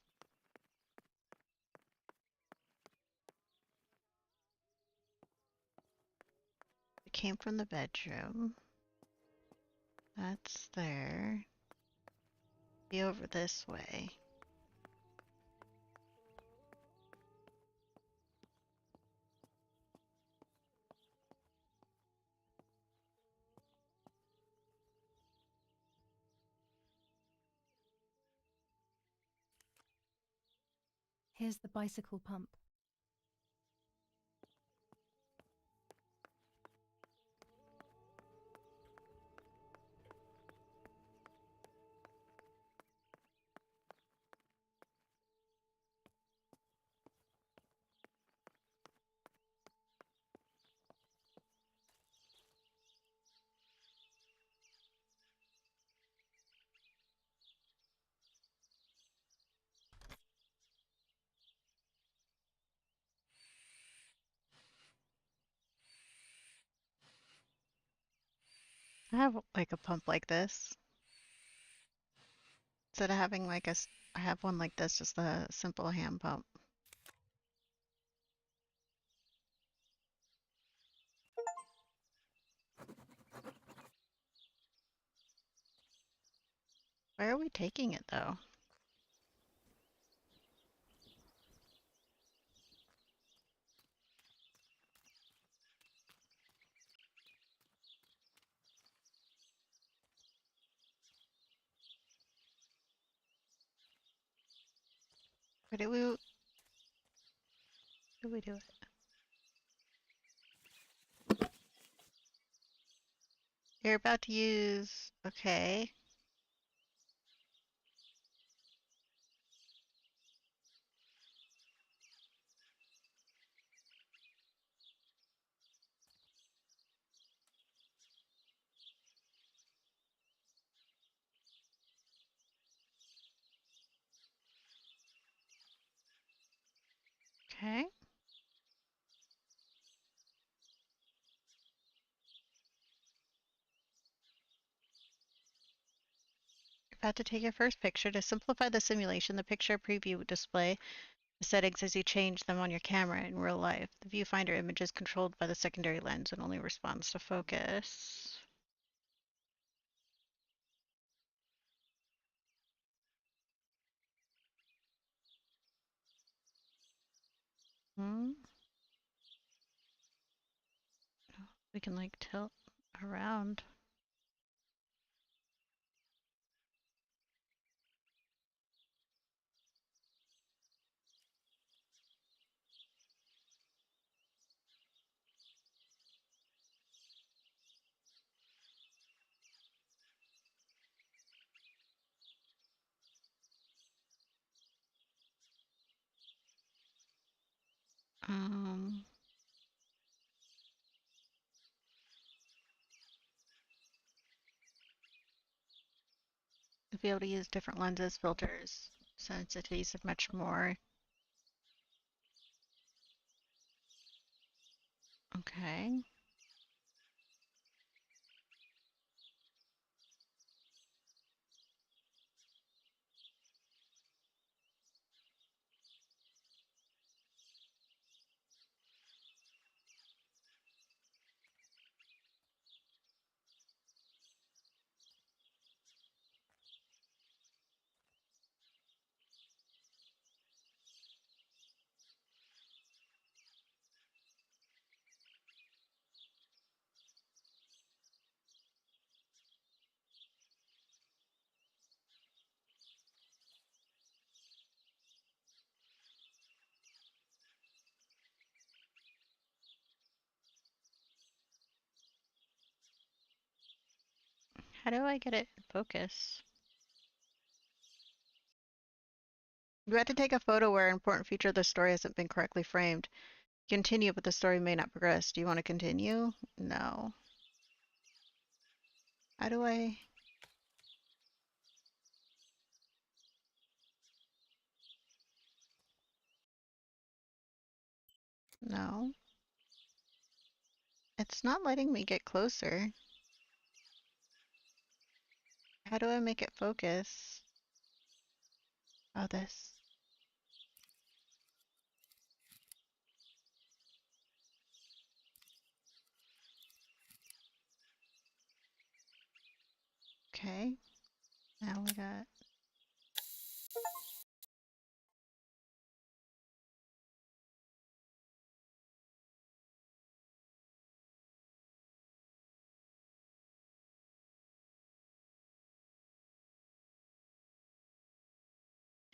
It came from the bedroom. That's there. Be over this way. Here's the bicycle pump. I have like a pump like this. Instead of having like I have one like this, just a simple hand pump. Where are we taking it though? Where do we do it? You're about to use, okay. Okay. You're about to take your first picture. To simplify the simulation, the picture preview would display the settings as you change them on your camera in real life. The viewfinder image is controlled by the secondary lens and only responds to focus. Hmm. We can like tilt around. Um, to be able to use different lenses, filters, sensitivities, and much more. Okay. How do I get it in focus? You had to take a photo where an important feature of the story hasn't been correctly framed. Continue, but the story may not progress. Do you want to continue? No. How do I? No. It's not letting me get closer. How do I make it focus? Oh, this. Okay. Now we got.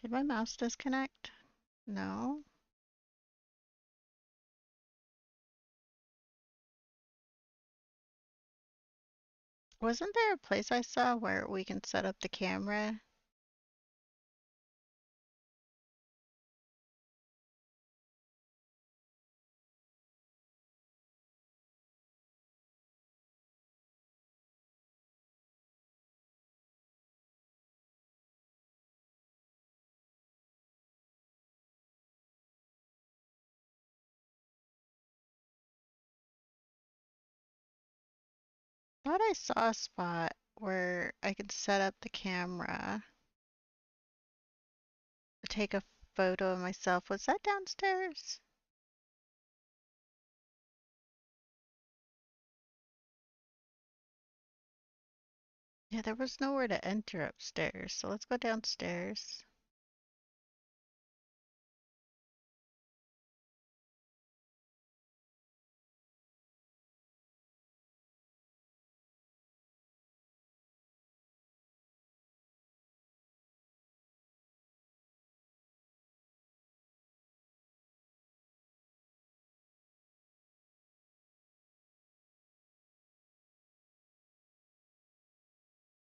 Did my mouse disconnect? No. Wasn't there a place I saw where we can set up the camera? Thought I saw a spot where I could set up the camera to take a photo of myself. Was that downstairs? Yeah, there was nowhere to enter upstairs, so let's go downstairs.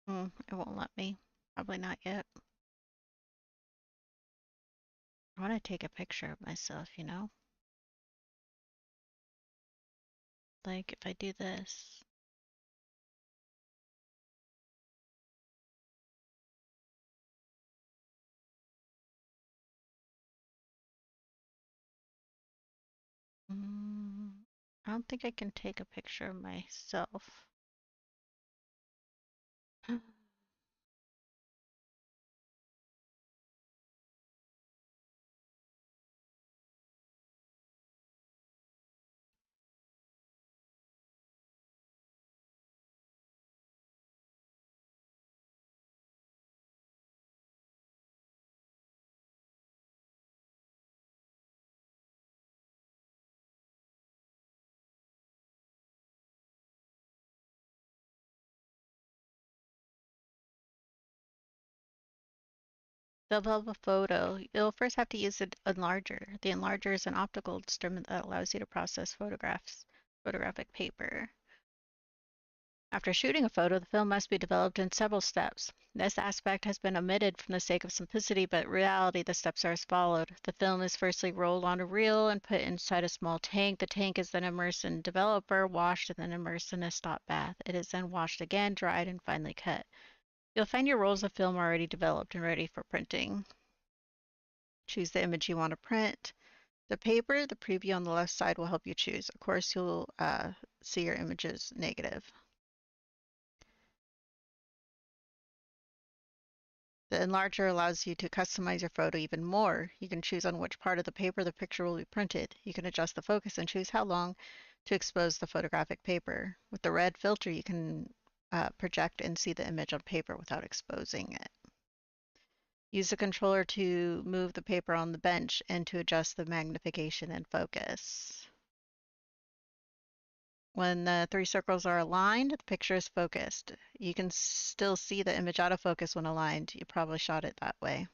It won't let me. Probably not yet. I want to take a picture of myself, you know? Like if I do this. I don't think I can take a picture of myself. To develop a photo, you'll first have to use an enlarger. The enlarger is an optical instrument that allows you to process photographic paper. After shooting a photo, the film must be developed in several steps. This aspect has been omitted for the sake of simplicity, but in reality, the steps are as followed. The film is firstly rolled on a reel and put inside a small tank. The tank is then immersed in developer, washed, and then immersed in a stop bath. It is then washed again, dried, and finally cut. You'll find your rolls of film already developed and ready for printing. Choose the image you want to print. The paper, the preview on the left side will help you choose. Of course, you'll see your images negative. The enlarger allows you to customize your photo even more. You can choose on which part of the paper the picture will be printed. You can adjust the focus and choose how long to expose the photographic paper. With the red filter, you can project and see the image on paper without exposing it. Use the controller to move the paper on the bench and to adjust the magnification and focus. When the three circles are aligned, the picture is focused. You can still see the image out of focus when aligned. You probably shot it that way.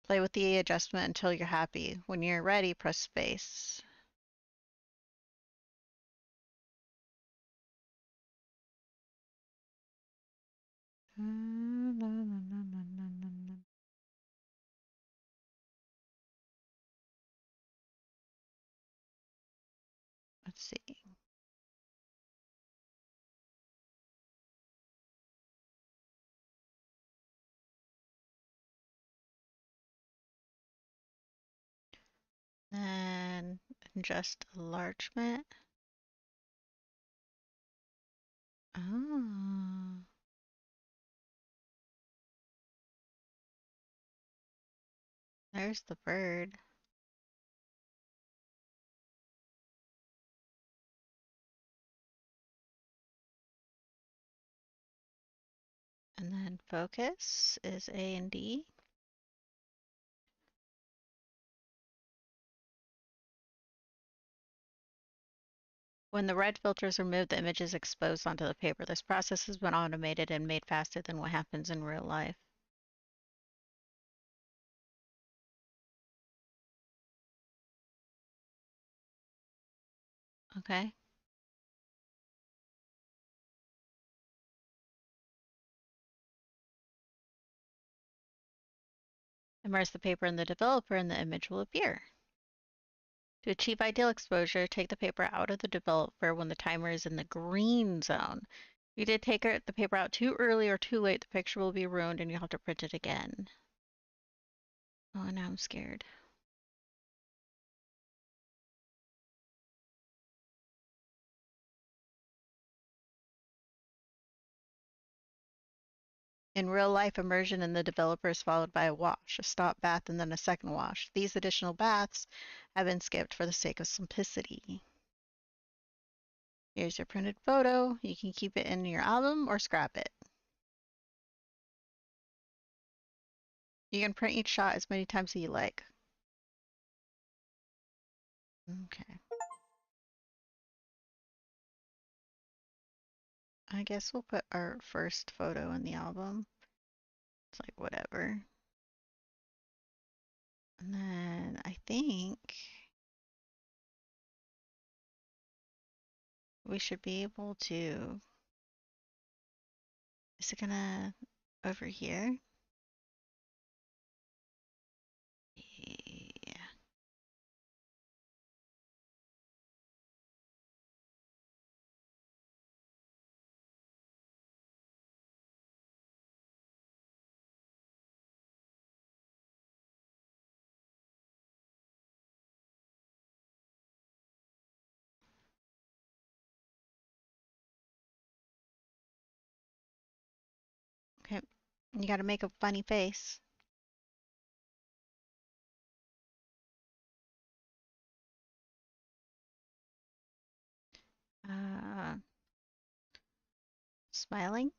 Play with the adjustment until you're happy. When you're ready, press space. Let's see. And adjust enlargement. Oh. There's the bird. And then focus is A and D. When the red filter is removed, the image is exposed onto the paper. This process has been automated and made faster than what happens in real life. Okay. Immerse the paper in the developer and the image will appear. To achieve ideal exposure, take the paper out of the developer when the timer is in the green zone. If you did take the paper out too early or too late, the picture will be ruined and you'll have to print it again. Oh, now I'm scared. In real life, immersion in the developer is followed by a wash, a stop bath, and then a second wash. These additional baths have been skipped for the sake of simplicity. Here's your printed photo. You can keep it in your album or scrap it. You can print each shot as many times as you like. Okay. I guess we'll put our first photo in the album. It's like whatever. And then I think we should be able to, is it gonna over here? Yeah. Okay. You gotta make a funny face. Uh, Smiling.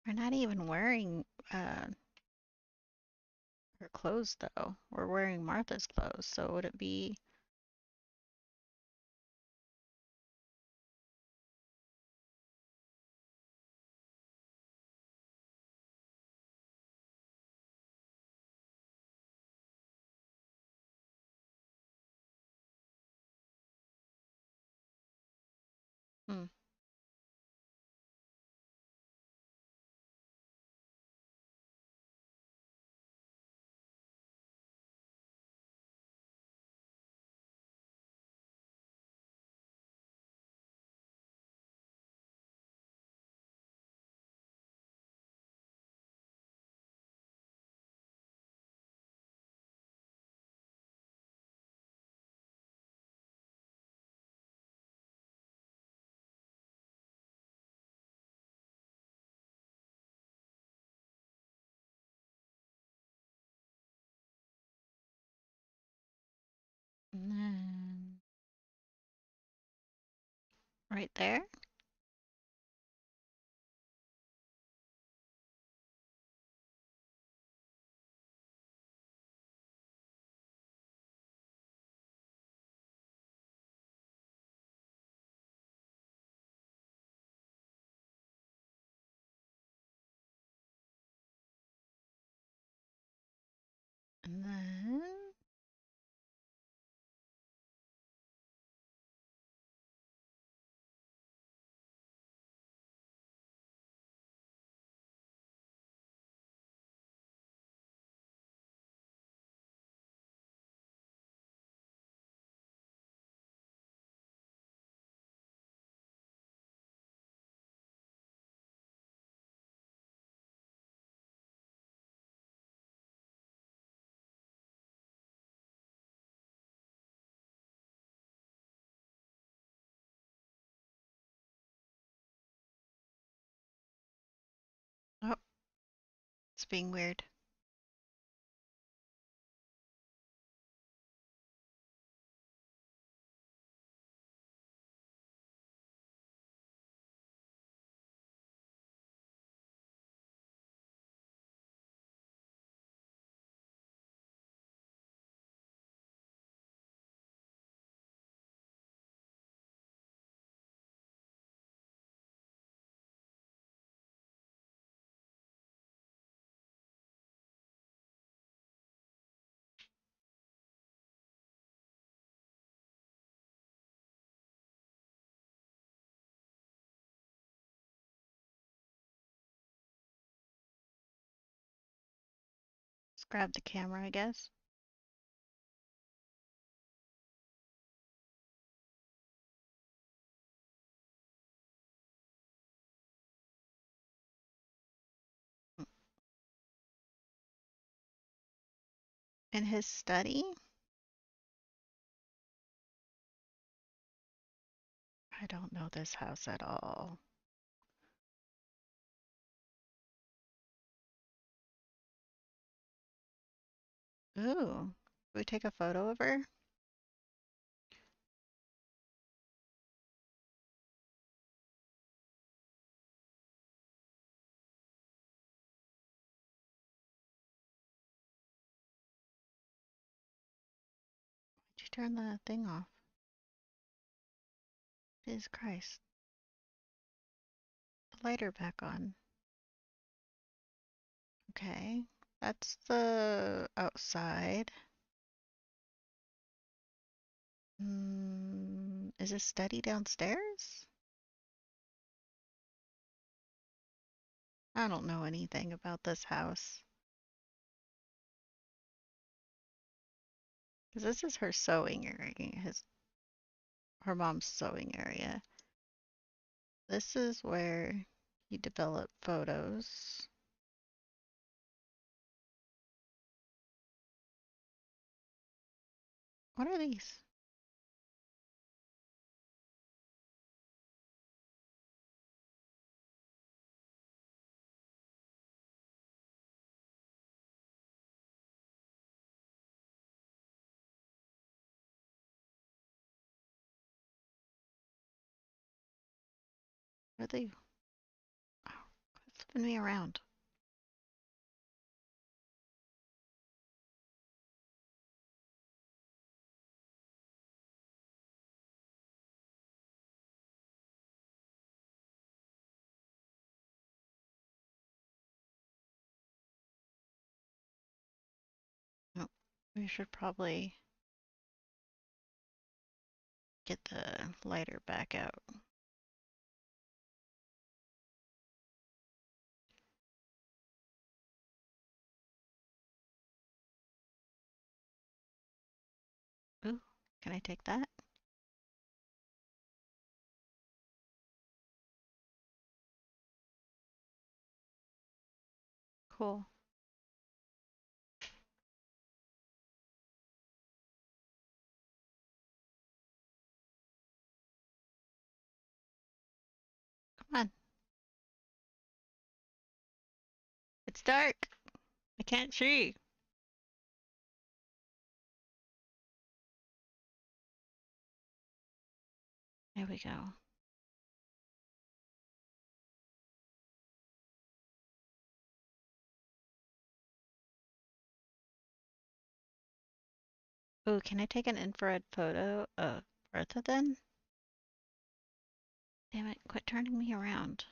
We're not even wearing her clothes though. We're wearing Martha's clothes, so would it be hmm. And then right there. And then It's being weird. Let's grab the camera, I guess. In his study? I don't know this house at all. Ooh, we take a photo of her? Why'd you turn the thing off? Jesus Christ. The lighter back on. Okay, that's the outside. Is this study downstairs? I don't know anything about this house. Because this is her sewing area, her mom's sewing area. This is where he developed photos. What are these? Are they? Oh, quit flipping me around. Oh, we should probably get the lighter back out. Ooh, can I take that? Cool. Come on. It's dark. I can't see. There we go. Ooh, can I take an infrared photo of Bertha then? Damn it, quit turning me around.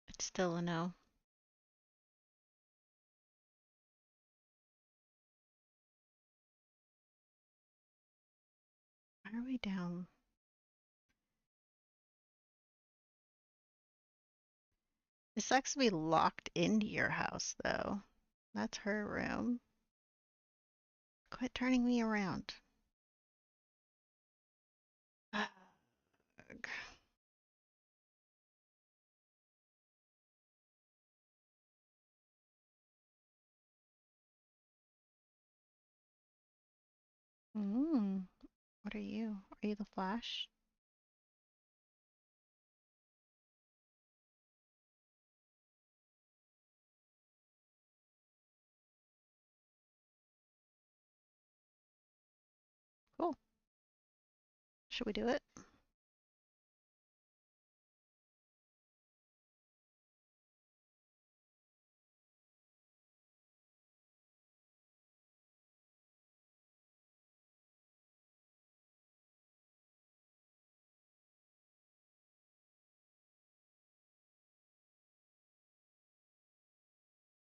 It's still a no. Why are we down? It sucks to be locked into your house, though. That's her room. Quit turning me around. Ugh. What are you? Are you the Flash? Cool. Should we do it?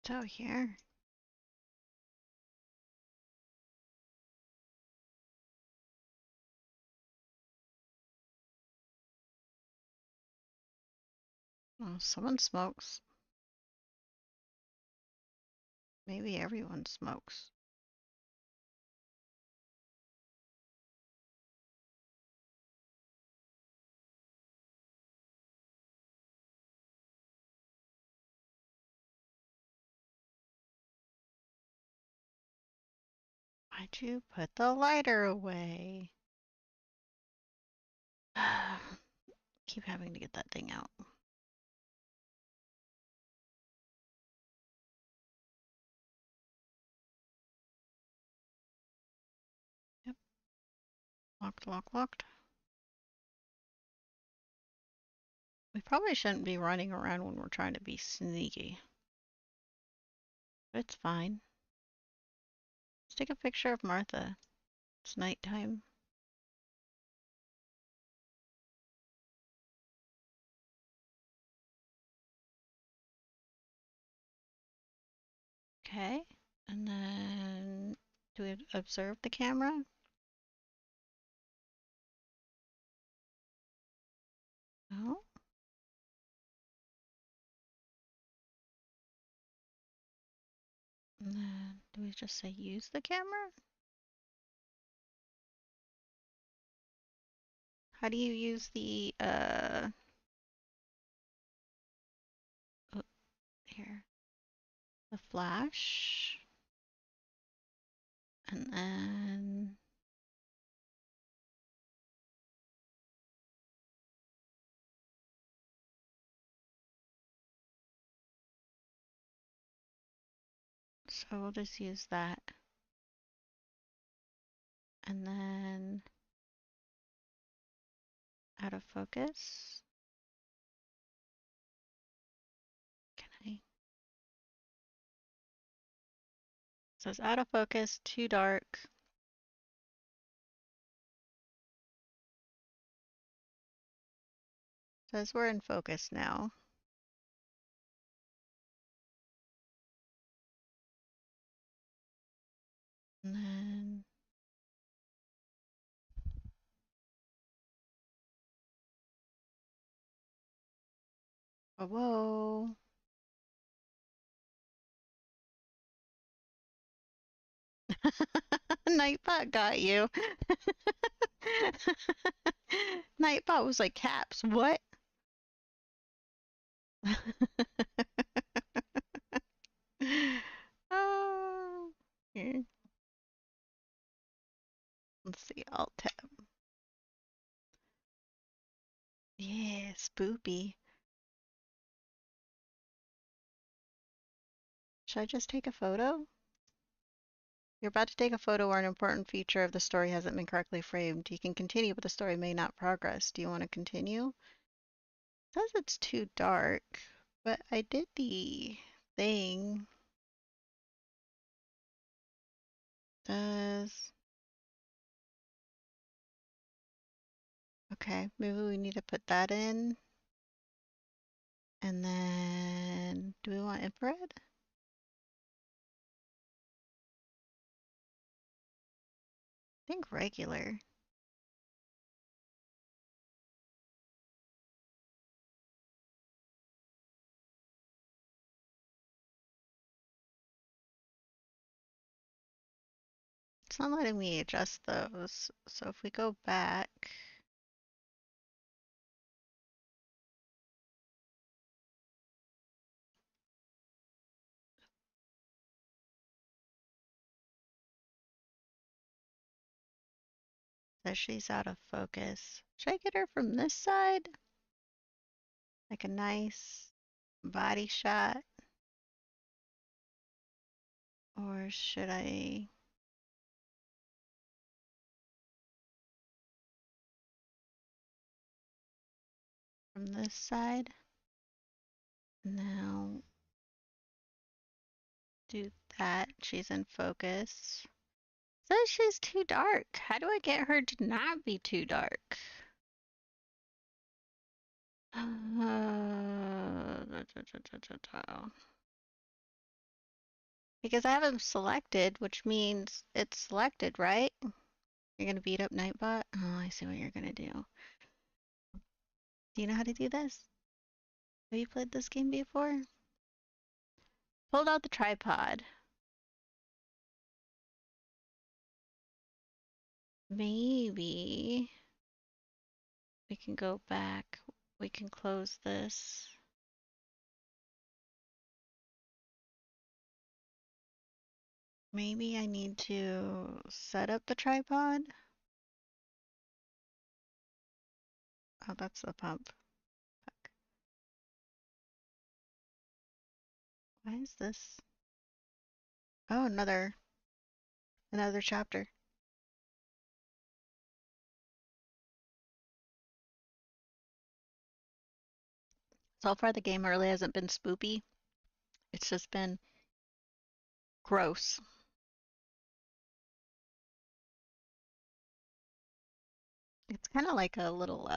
It's out here. Oh, someone smokes. Maybe everyone smokes. Why'd you put the lighter away? Keep having to get that thing out. Yep. Locked, locked, locked. We probably shouldn't be running around when we're trying to be sneaky. But it's fine. Let's take a picture of Martha. It's nighttime. Okay. And then do we observe the camera? No. And then do we just say use the camera? How do you use the oh, here. The flash. And then so we'll just use that. And then out of focus. Can I? So it's out of focus, too dark. Says we're in focus now. And then oh, whoa. Nightbot got you. Nightbot was like caps. What? Oh, here. Let's see. Alt tab. Yeah, spoopy. Should I just take a photo? You're about to take a photo where an important feature of the story hasn't been correctly framed. You can continue, but the story may not progress. Do you want to continue? It says it's too dark, but I did the thing. Does... Okay, maybe we need to put that in. And then, do we want infrared? I think regular. It's not letting me adjust those. So if we go back, Says she's out of focus. Should I get her from this side? Like a nice body shot? Or should I... from this side? Now do that. She's in focus. Says she's too dark. How do I get her to not be too dark? Because I have them selected, which means it's selected, right? You're gonna beat up Nightbot? Oh, I see what you're gonna do. Do you know how to do this? Have you played this game before? Pulled out the tripod. Maybe we can go back. We can close this. Maybe I need to set up the tripod. Oh, that's the pump. Fuck. Why is this? Oh, another chapter. So far the game really hasn't been spoopy. It's just been gross. It's kind of like a little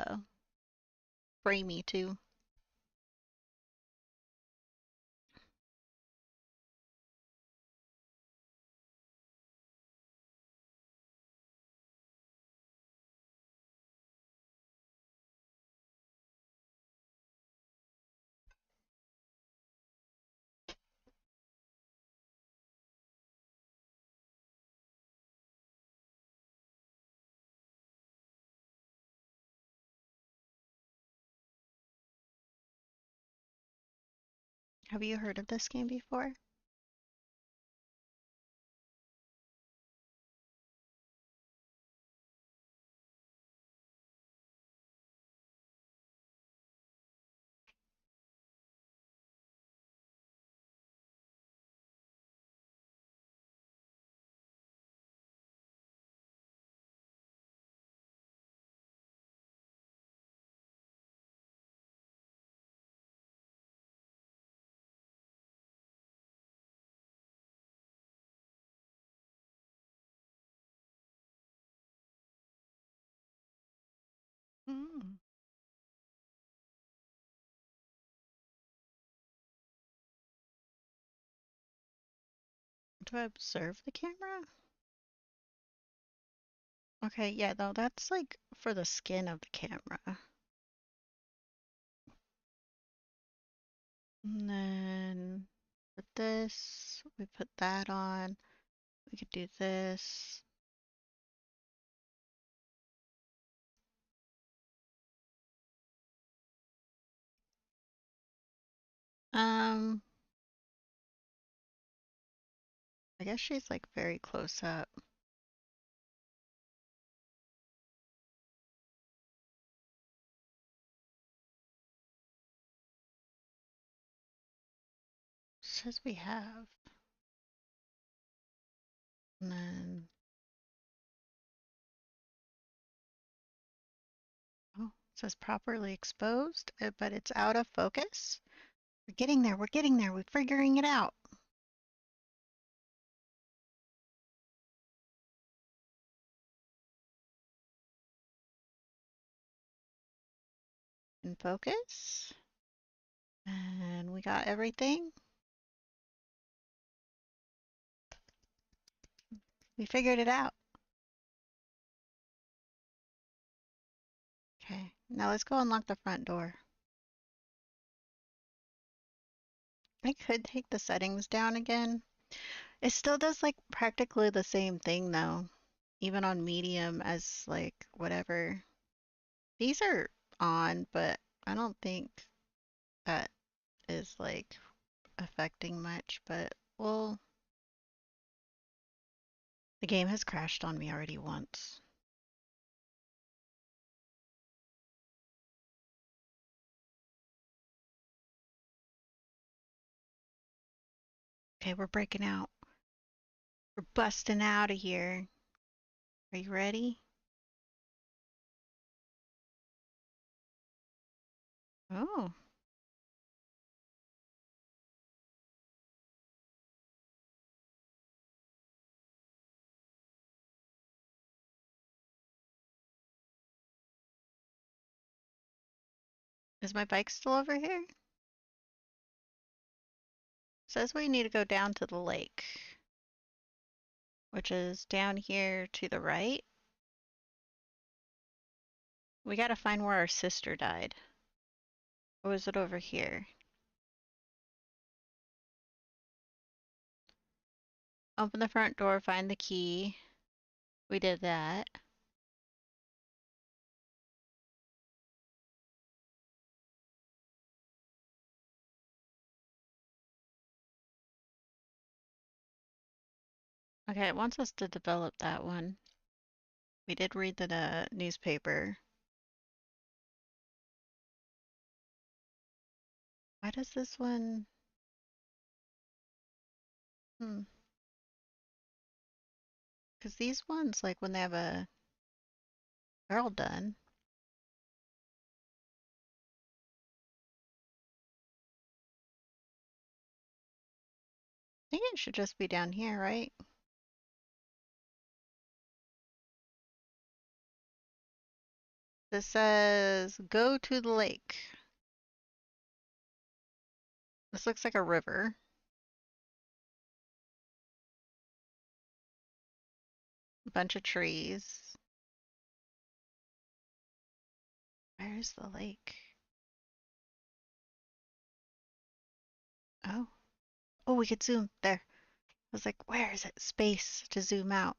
framey too. Have you heard of this game before? Mm. Do I observe the camera? Okay, yeah, though that's like for the skin of the camera. And then with this, we put that on. We could do this. I guess she's like very close up. Says we have. And then, oh, it says properly exposed, but it's out of focus. We're getting there, we're getting there, we're figuring it out. In focus. And we got everything. We figured it out. Okay, now let's go unlock the front door. I could take the settings down again. It still does like practically the same thing though, even on medium as like whatever. These are on, but I don't think that is like affecting much, but well, the game has crashed on me already once. Okay, we're breaking out. We're busting out of here. Are you ready? Oh. Is my bike still over here? Says we need to go down to the lake, which is down here to the right. We gotta find where our sister died. Or was it over here? Open the front door, find the key. We did that. Okay, it wants us to develop that one. We did read the newspaper. Why does this one... Because these ones, like when they have a... They're all done. I think it should just be down here, right? This says, go to the lake. This looks like a river. A bunch of trees. Where's the lake? Oh. Oh, we could zoom. There. I was like, where is it? Space to zoom out.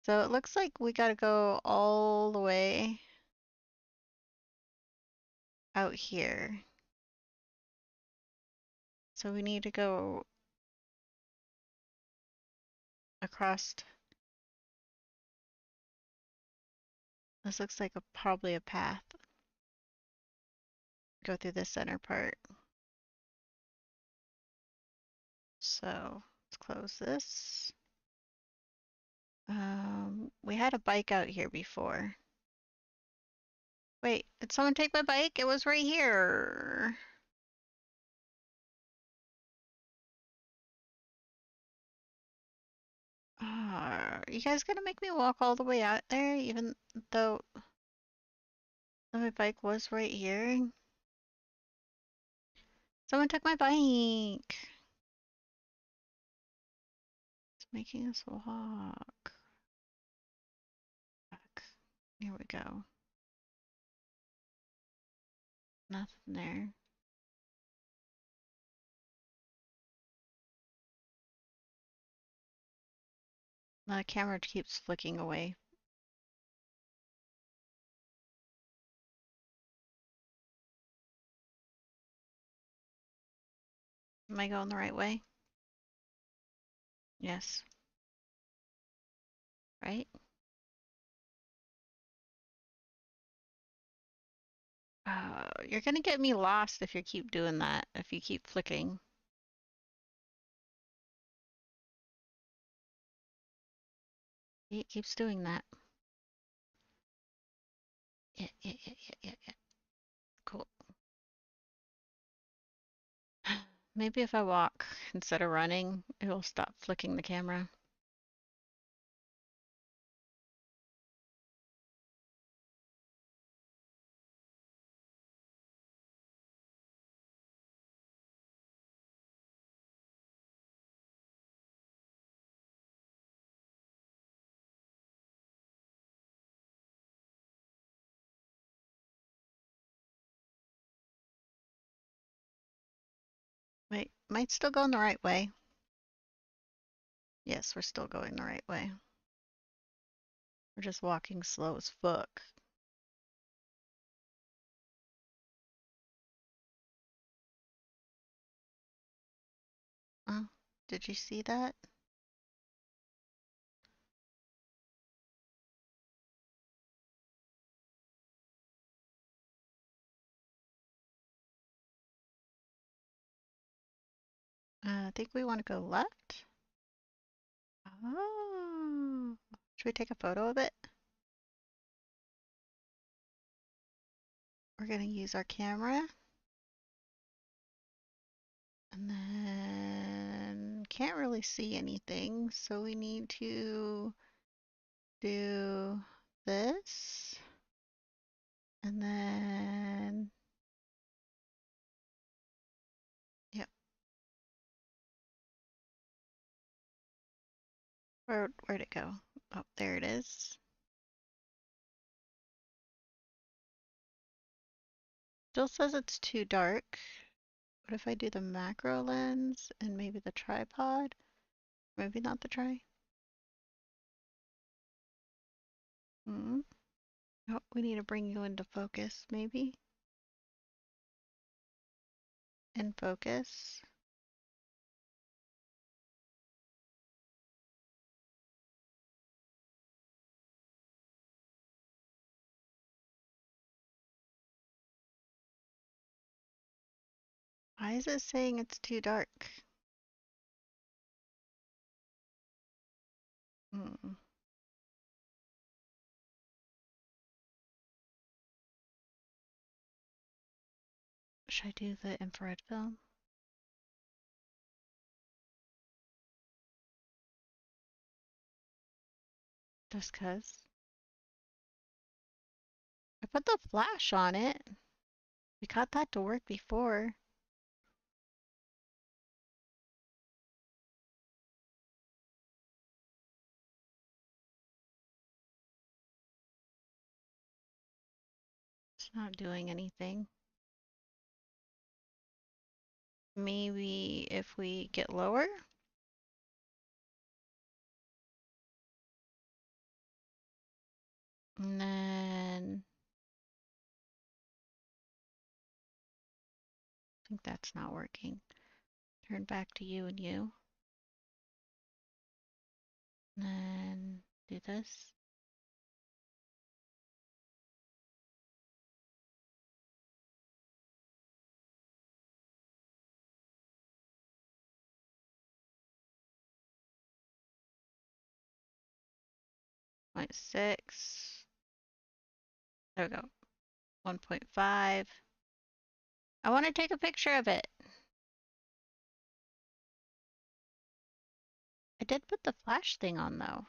So it looks like we gotta go all the way out here. So we need to go across. This looks like probably a path. Go through the center part. So let's close this. We had a bike out here before. Wait, did someone take my bike? It was right here. Are you guys gonna make me walk all the way out there, even though my bike was right here? Someone took my bike. It's making us walk. Fuck. Here we go. Nothing there. The camera keeps flicking away. Am I going the right way? Yes. Right? You're gonna get me lost if you keep doing that, if you keep flicking. It keeps doing that. Yeah. Cool. Maybe if I walk instead of running, it'll stop flicking the camera. Wait, might still going the right way. Yes, we're still going the right way. We're just walking slow as fuck. Oh, did you see that? I think we want to go left. Oh. Should we take a photo of it? We're going to use our camera. And then can't really see anything, so we need to do this. And then, yep. Where'd it go? Oh, there it is. Still says it's too dark. What if I do the macro lens and maybe the tripod? Maybe not the tri. Hmm. Oh, we need to bring you into focus, maybe. In focus. Why is it saying it's too dark? Hmm. Should I do the infrared film? Just 'cause. I put the flash on it. We got that to work before. It's not doing anything. Maybe if we get lower? And then I think that's not working. Turn back to you and you. And then do this. Point 0.6. There we go. 1.5. I want to take a picture of it. I did put the flash thing on though.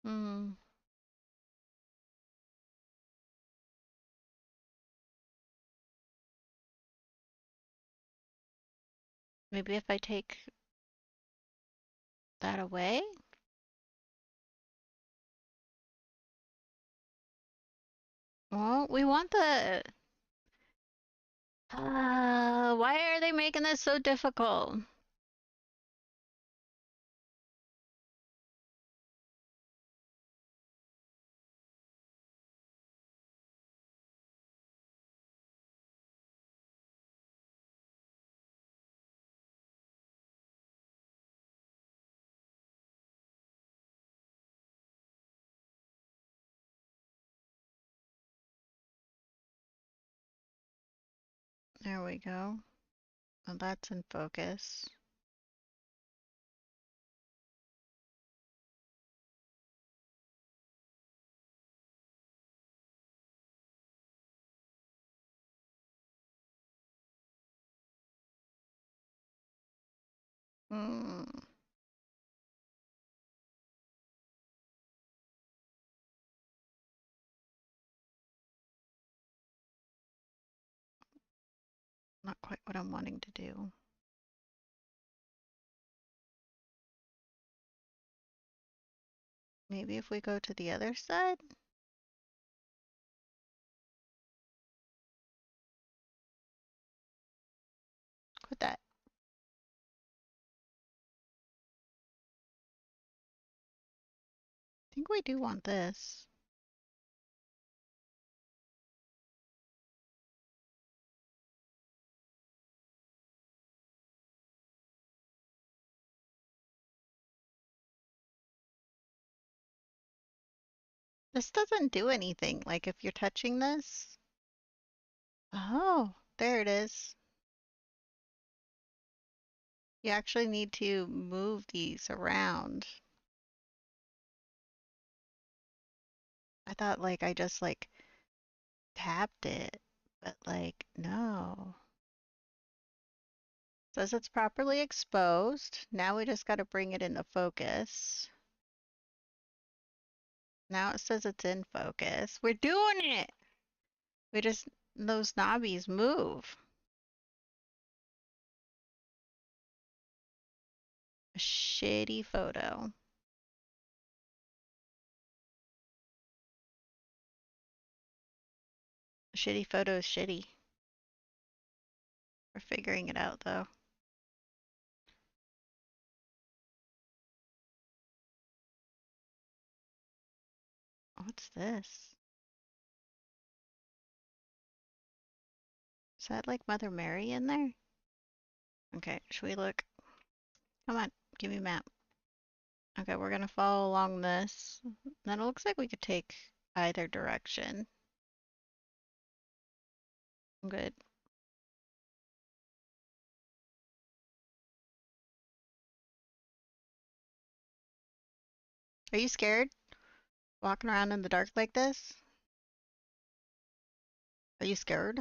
Hmm. Maybe if I take that away? Well, we want the... why are they making this so difficult? There we go. Well, that's in focus. Hmm. Not quite what I'm wanting to do. Maybe if we go to the other side? Quit that. I think we do want this. This doesn't do anything. Like if you're touching this. Oh, there it is. You actually need to move these around. I thought like I just like tapped it, but like no. Says it's properly exposed. Now we just got to bring it into focus. Now it says it's in focus. We're doing it. We just, those knobbies move. A shitty photo. A shitty photo is shitty. We're figuring it out though. What's this? Is that like Mother Mary in there? Okay, should we look? Come on, give me a map. Okay, we're gonna follow along this. Then it looks like we could take either direction. I'm good. Are you scared? Walking around in the dark like this? Are you scared?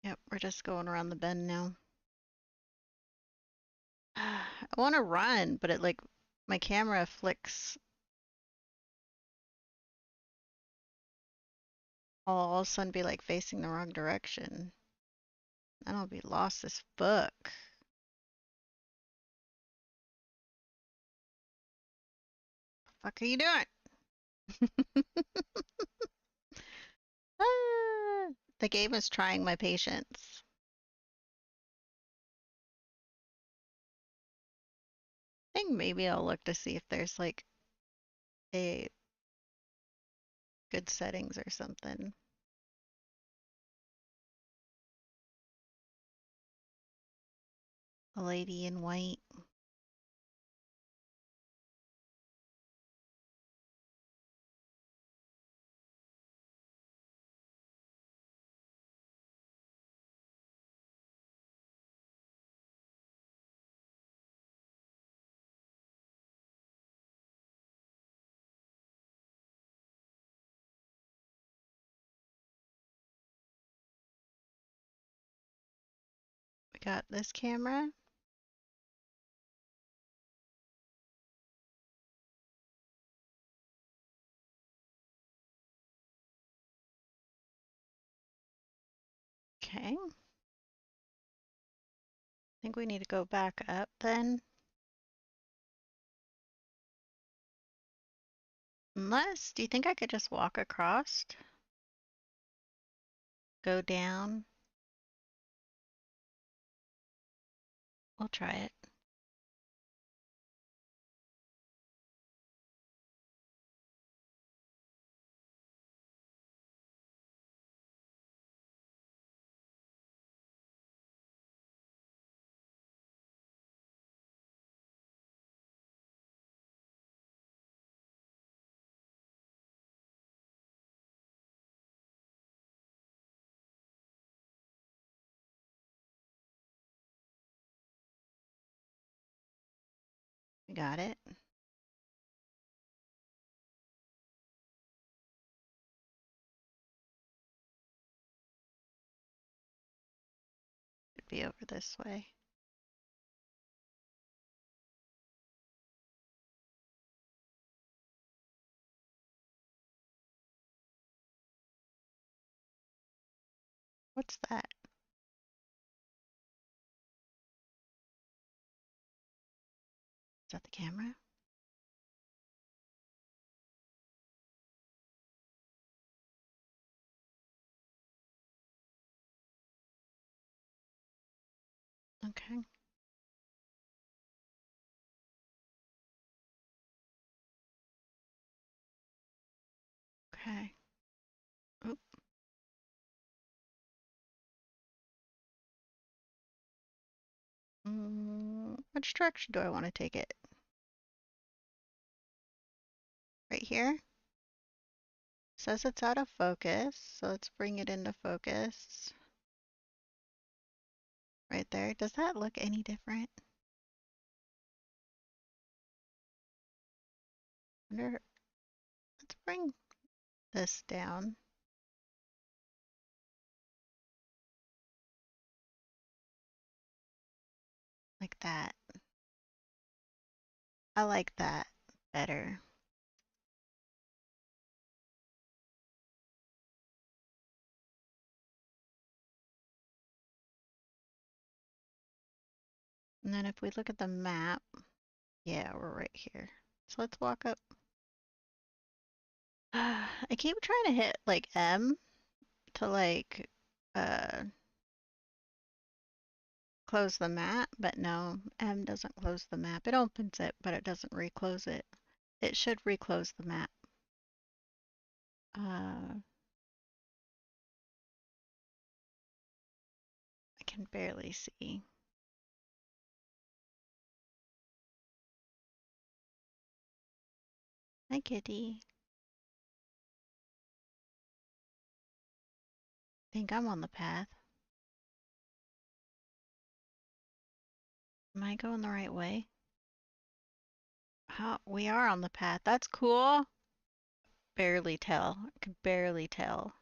Yep, we're just going around the bend now. I want to run, but it like my camera flicks. I'll all of a sudden be like facing the wrong direction. Then I'll be lost as fuck. Fuck are you doing? Ah, the game is trying my patience. I think maybe I'll look to see if there's like a good settings or something. A lady in white. We got this camera. Okay. I think we need to go back up then. Unless, do you think I could just walk across? Go down? We'll try it. We got it. Should be over this way. What's that? Is that the camera? Okay. Okay. Oop. Which direction do I want to take it? Right here? Says it's out of focus, so let's bring it into focus. Right there. Does that look any different? Wonder. Let's bring this down. Like that. I like that better. And then if we look at the map, yeah, we're right here. So let's walk up. I keep trying to hit like M to like close the map, but no, M doesn't close the map. It opens it, but it doesn't reclose it. It should reclose the map. I can barely see. Hi, kitty. Think I'm on the path. Am I going the right way? How we are on the path. That's cool. Barely tell. I can barely tell.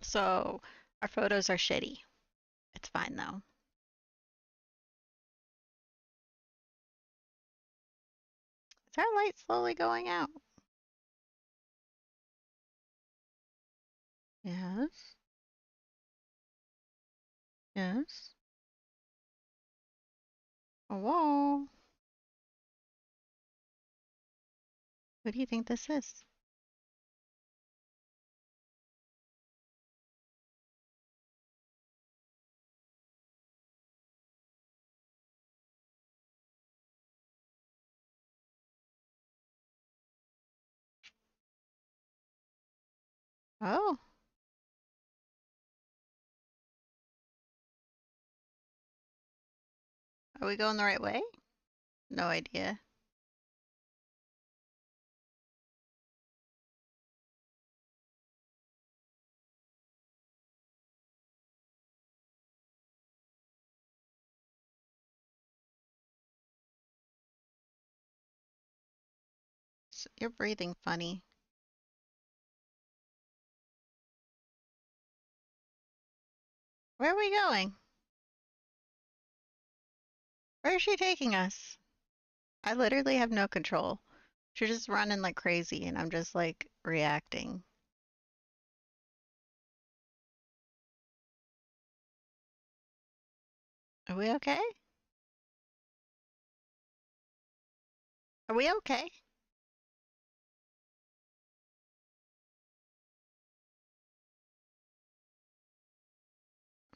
So our photos are shitty. It's fine though. Is our light slowly going out? Yes. Yes. Oh, whoa. What do you think this is? Oh. Are we going the right way? No idea. You're breathing funny. Where are we going? Where is she taking us? I literally have no control. She's just running like crazy and I'm just like reacting. Are we okay? Are we okay?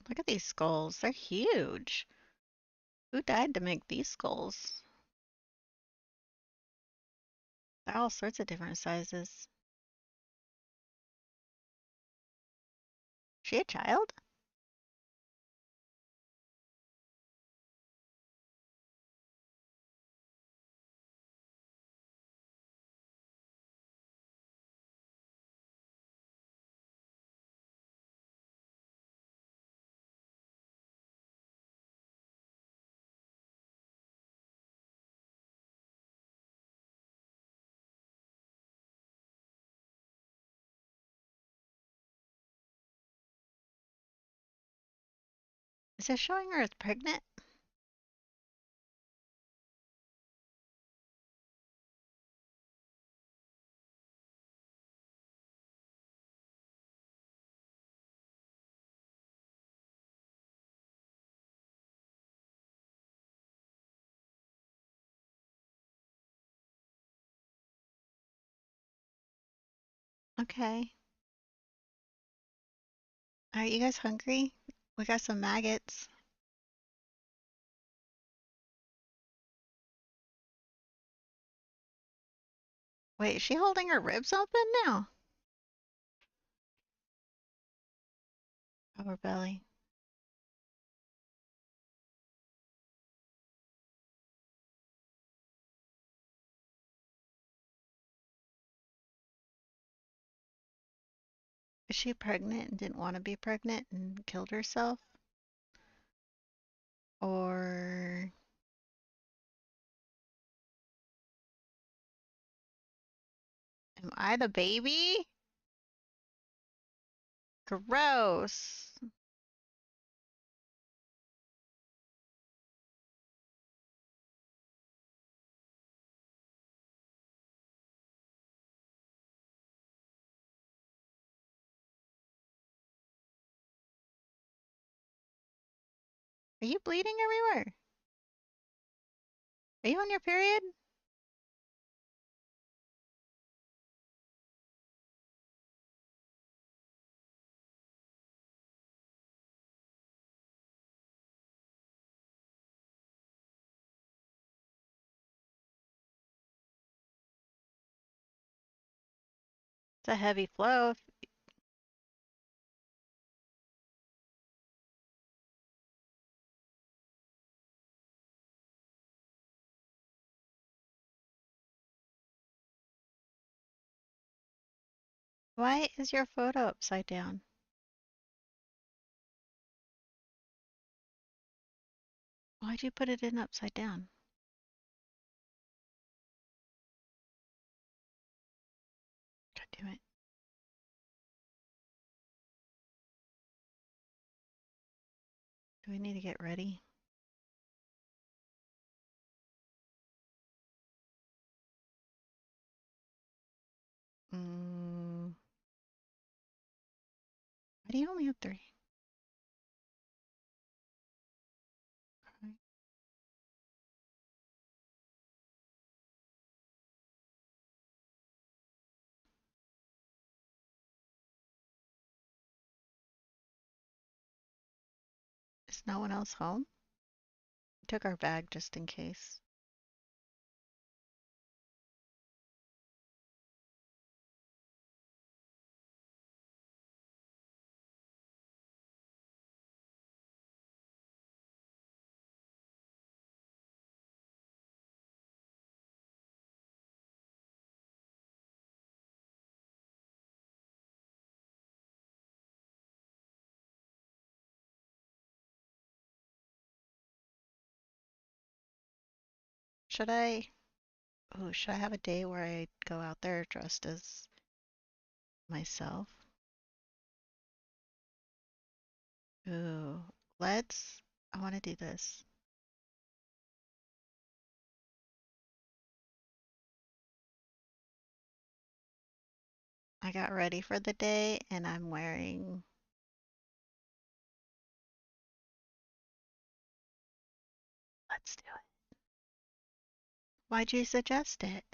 Look at these skulls. They're huge. Who died to make these skulls? They're all sorts of different sizes. She a child? Is it showing her as pregnant? Okay. Are you guys hungry? We got some maggots. Wait, is she holding her ribs open now? Oh, her belly. Is she pregnant and didn't want to be pregnant and killed herself? Or am I the baby? Gross. Are you bleeding everywhere? Are you on your period? It's a heavy flow. Why is your photo upside down? Why'd you put it in upside down? God damn it. Do we need to get ready? Why do you only have 3? Okay. Is no one else home? We took our bag just in case. Should I? Oh, should I have a day where I go out there dressed as myself? Ooh, let's. I want to do this. I got ready for the day and I'm wearing. Let's do it. Why'd you suggest it?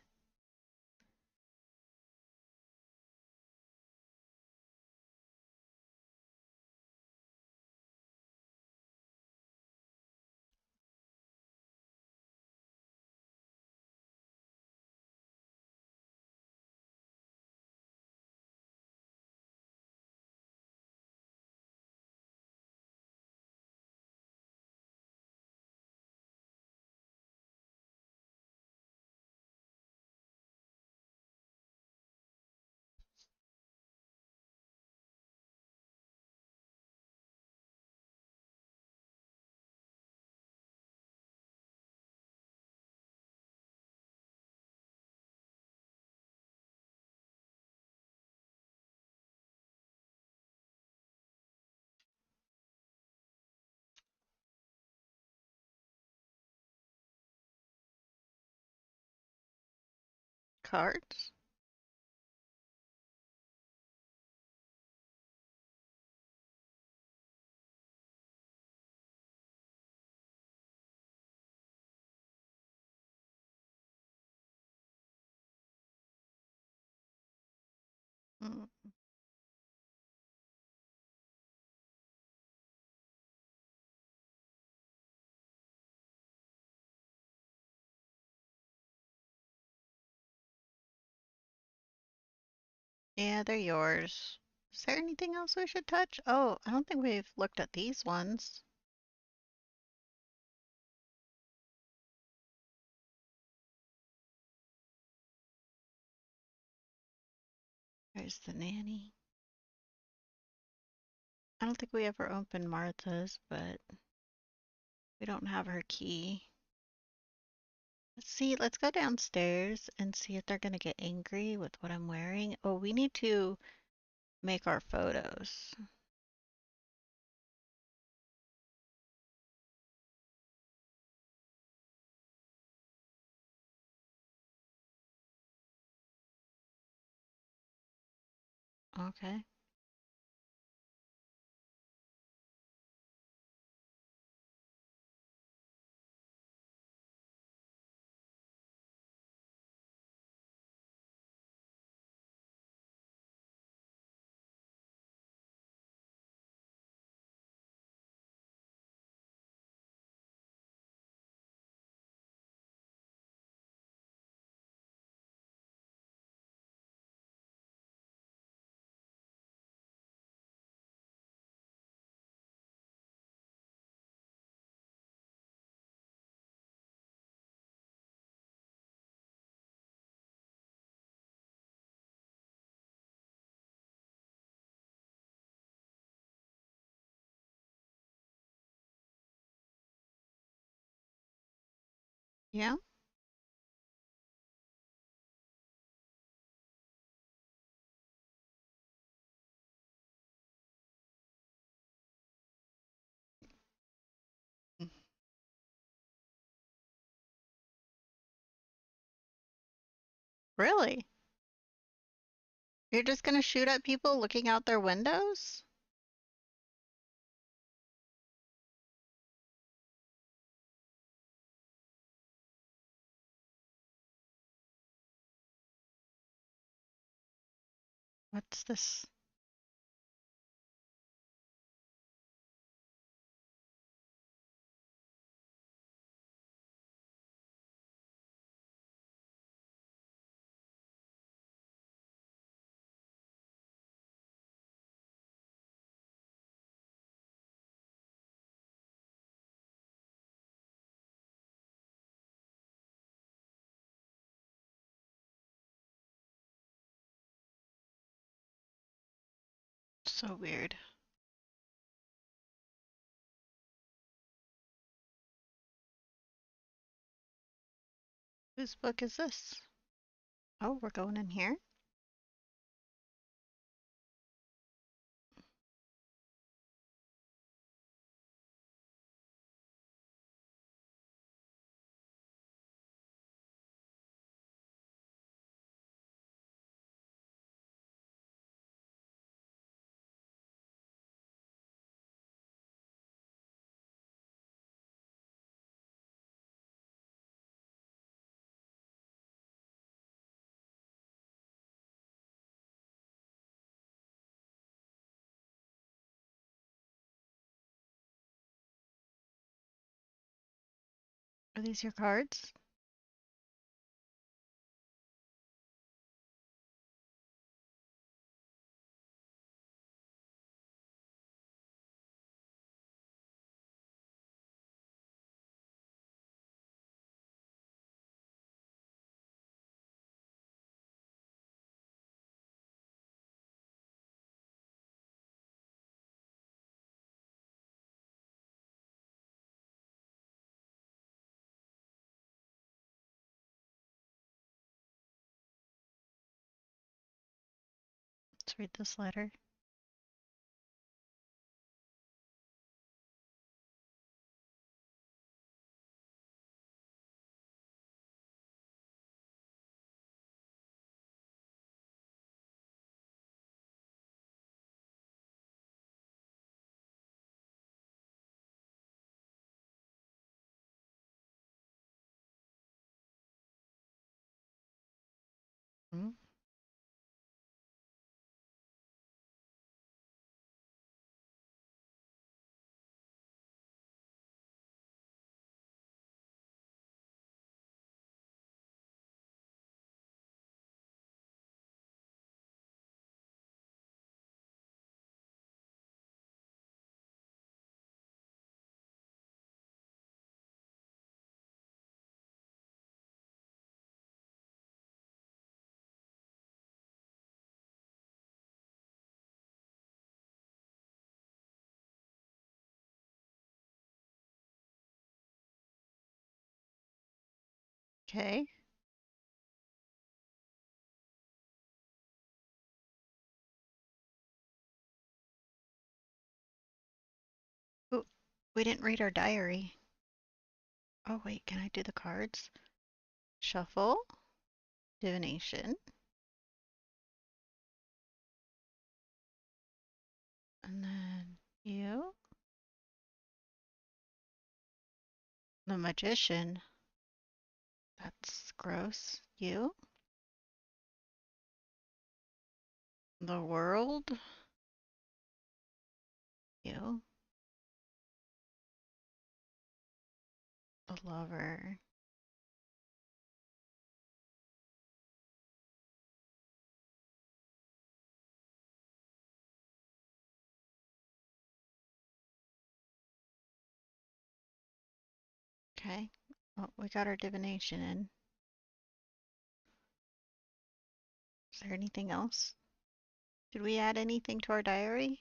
Cards? Mm. Yeah, they're yours. Is there anything else we should touch? Oh, I don't think we've looked at these ones. There's the nanny. I don't think we ever opened Martha's, but we don't have her key. Let's see, let's go downstairs and see if they're gonna get angry with what I'm wearing. Oh, we need to make our photos. Okay. Yeah? Really? You're just gonna shoot at people looking out their windows? What's this? So weird. Whose book is this? Oh, we're going in here? Are these your cards? Let's read this letter. Hmm? Okay. Ooh, we didn't read our diary. Oh wait, can I do the cards? Shuffle, divination, and then you, the magician. That's gross. You, the world. You, the lover. Okay. Well, we got our divination in. Is there anything else? Did we add anything to our diary?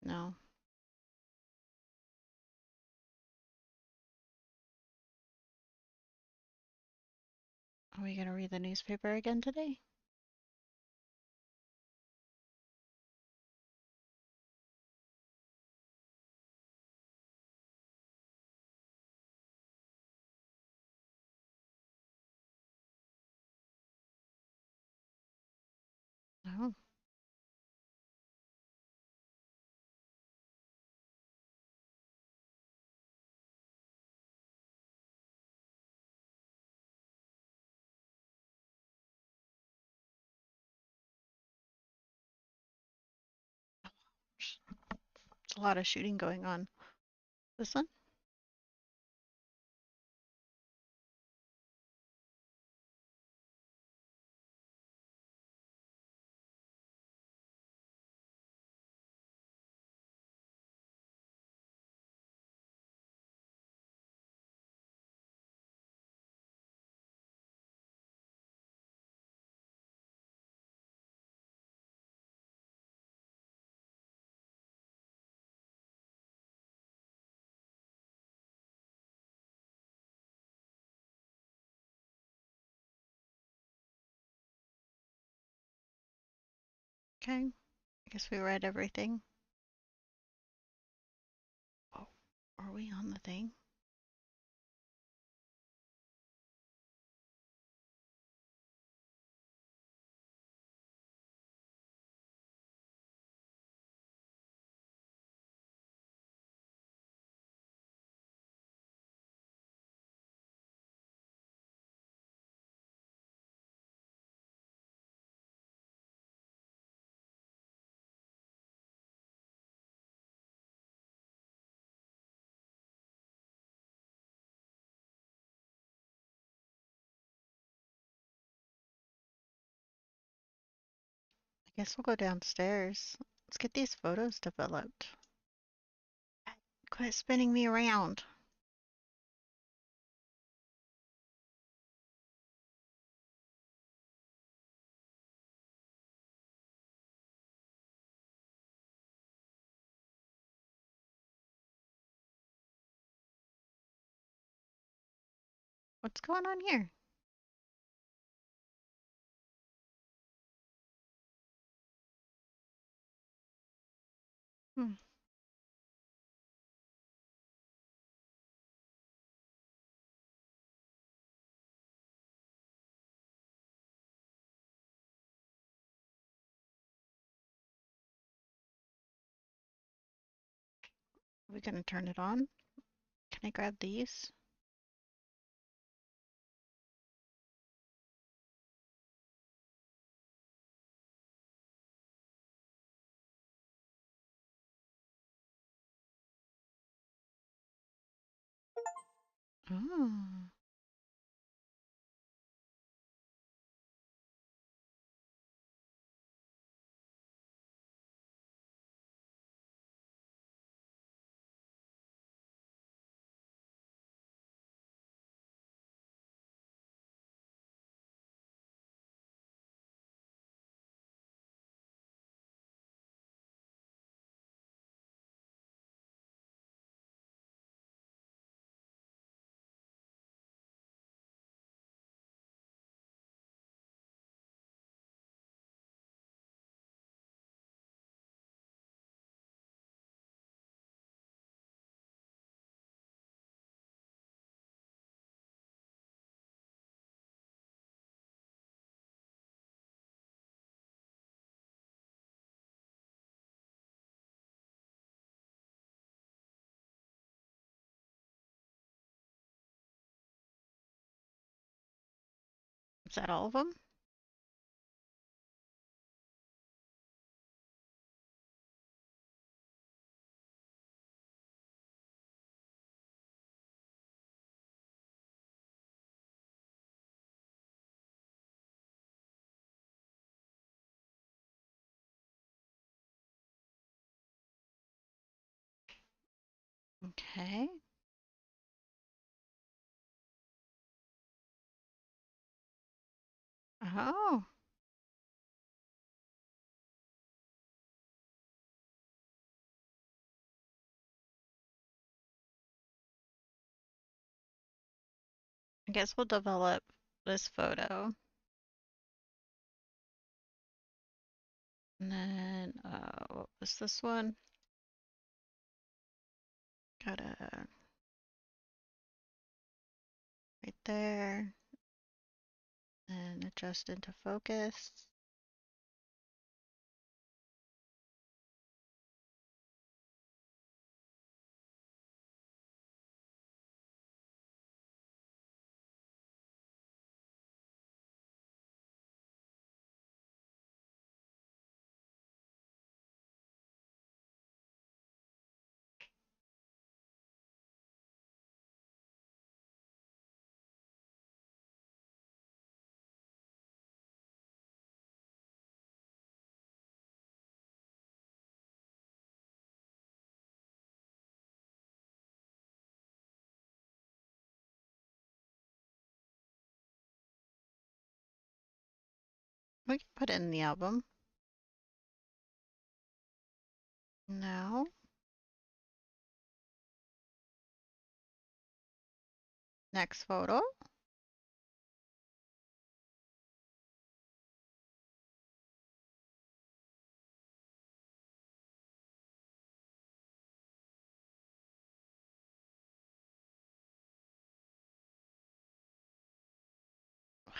No. Are we gonna read the newspaper again today? No. There's a lot of shooting going on. This one? Okay. I guess we read everything. Oh, are we on the thing? I guess we'll go downstairs. Let's get these photos developed. Quit spinning me around. What's going on here? Hmm. Are we gonna turn it on? Can I grab these? Oh. Is that all of them? Okay. Oh. I guess we'll develop this photo. And then, what was this one? Gotta right there. And adjust into focus. We can put it in the album. Now, next photo.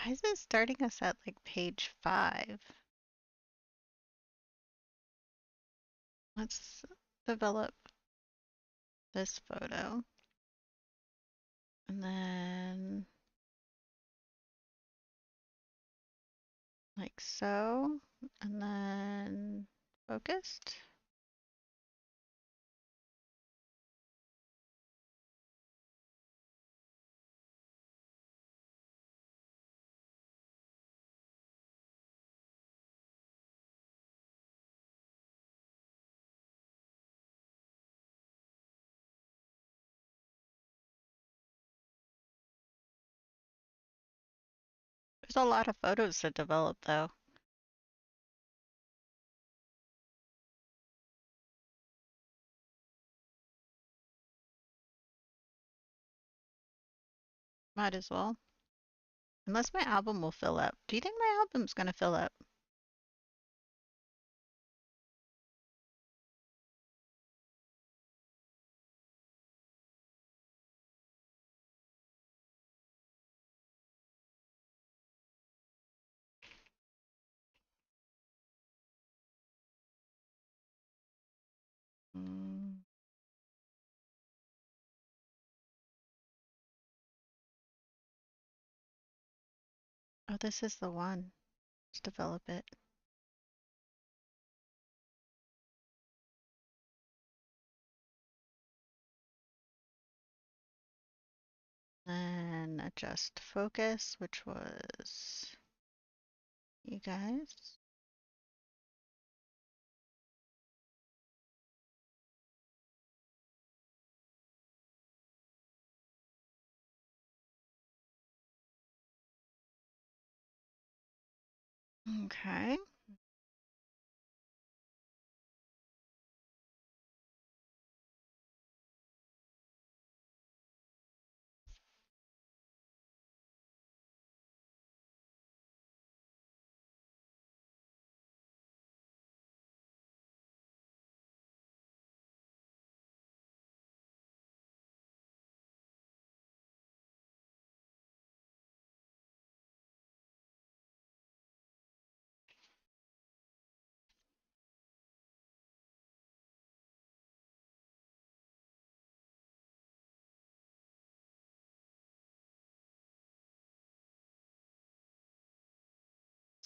Why is it starting us at like page 5? Let's develop this photo. And then like so. And then focused. There's a lot of photos to develop though. Might as well. Unless my album will fill up. Do you think my album's gonna fill up? Mm. Oh, this is the one. Let's develop it. And adjust focus, which was you guys. Okay.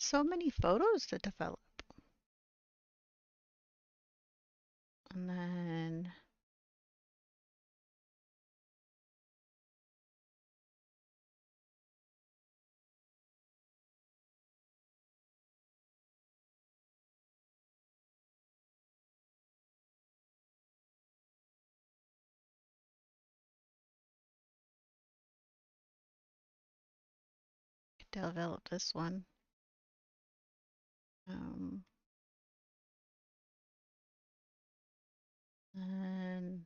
So many photos to develop. And then develop this one. Um, and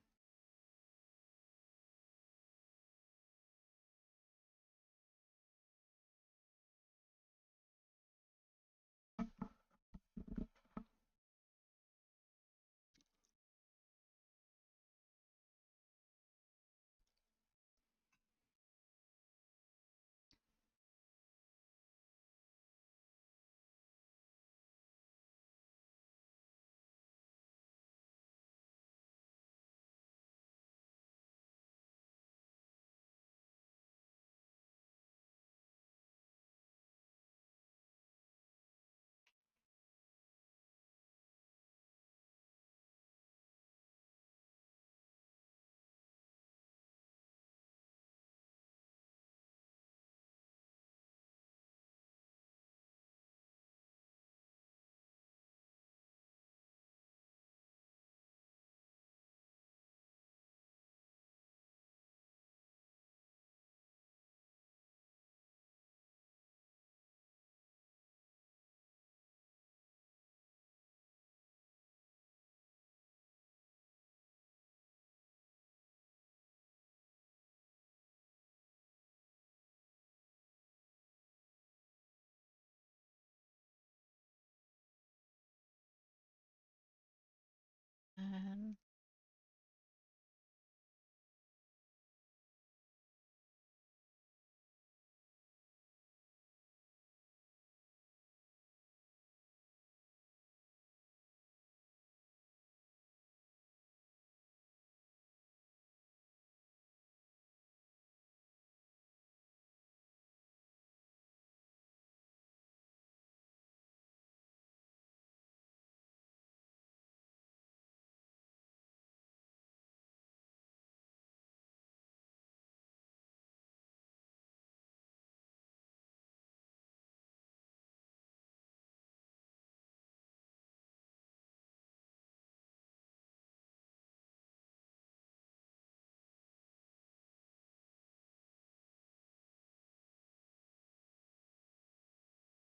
and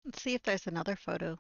let's see if there's another photo.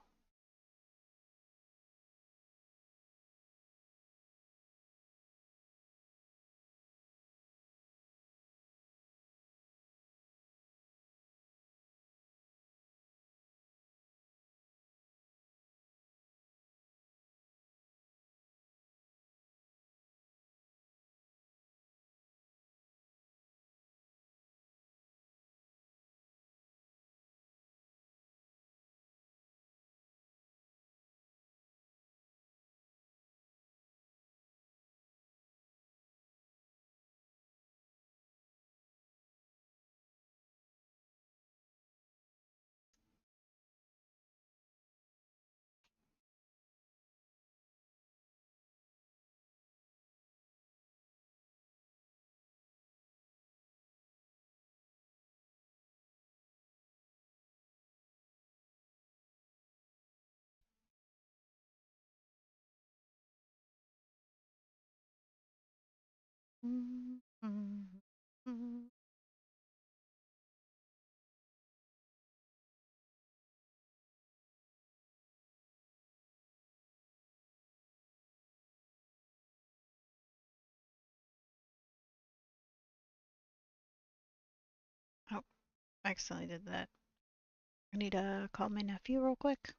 Oh, I accidentally did that. I need to call my nephew real quick.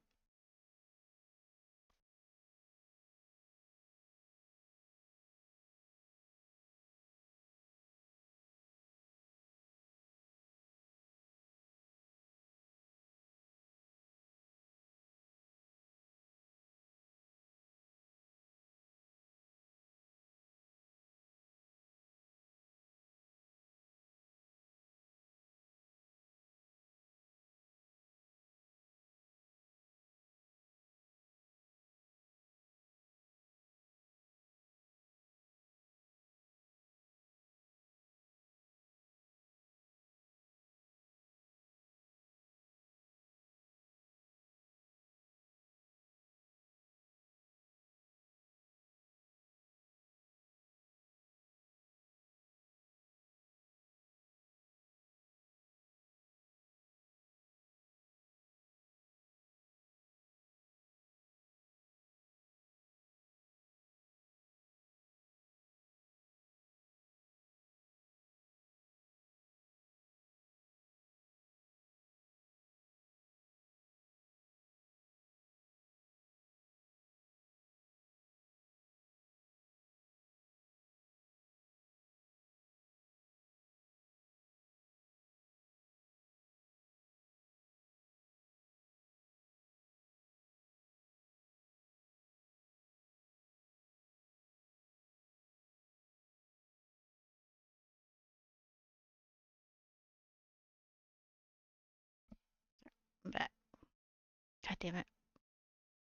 God damn it.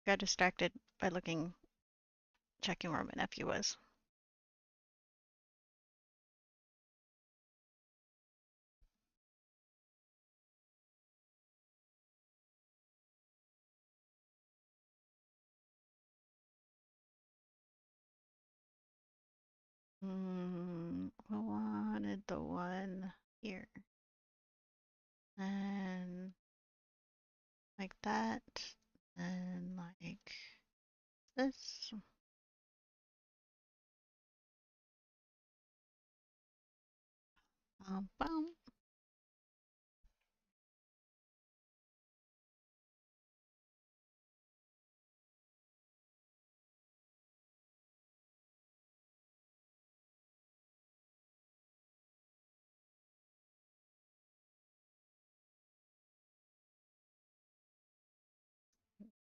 Got distracted by checking where my nephew was. I wanted the one here. And like that. And like this. Boom.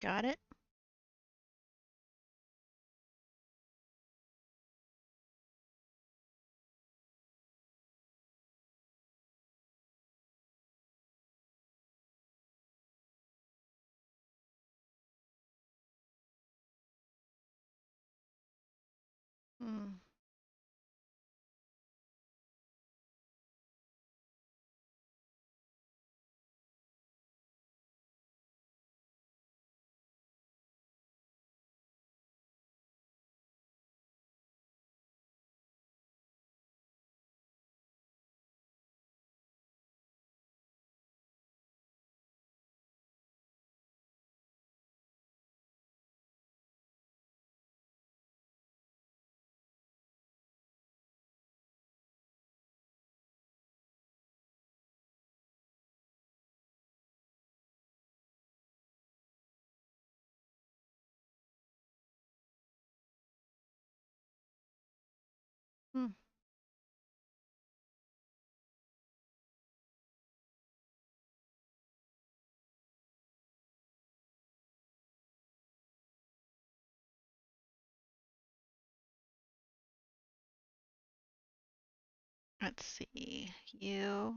Got it. Hmm. Hmm. Let's see. You,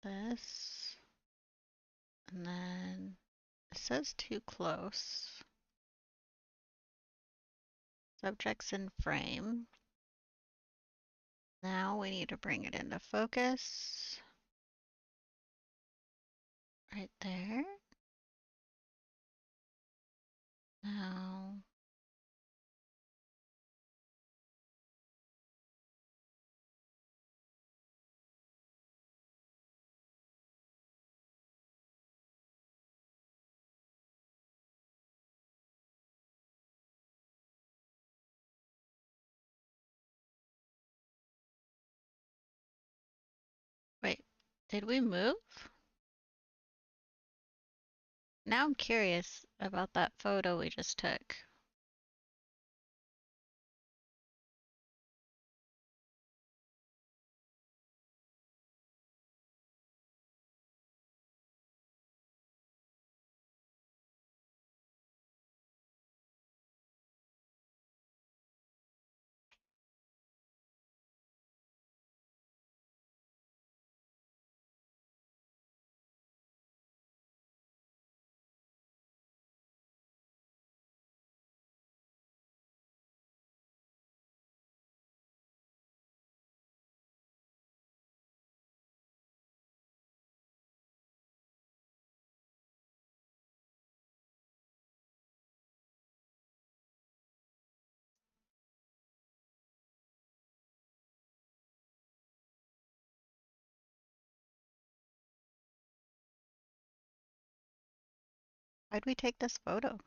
this, and then it says too close. Subjects in frame. Now we need to bring it into focus. Right there. Now. Wait, did we move? Now I'm curious about that photo we just took. Why'd we take this photo?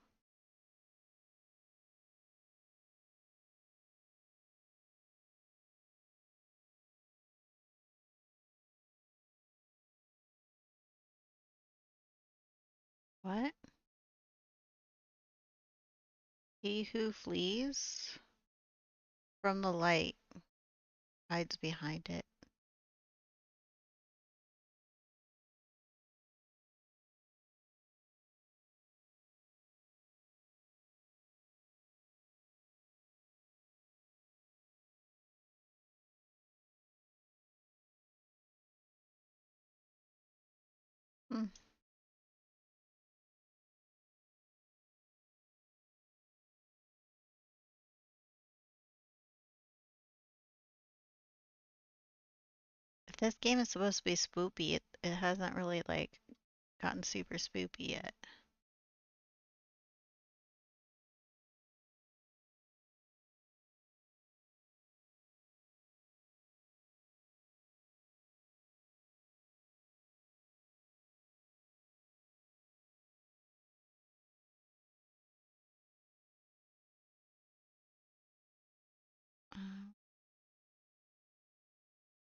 What? He who flees from the light hides behind it. If this game is supposed to be spoopy, it hasn't really like gotten super spoopy yet.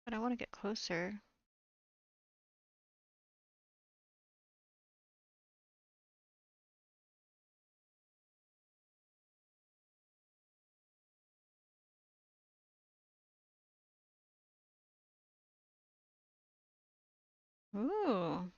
But I want to get closer. Ooh.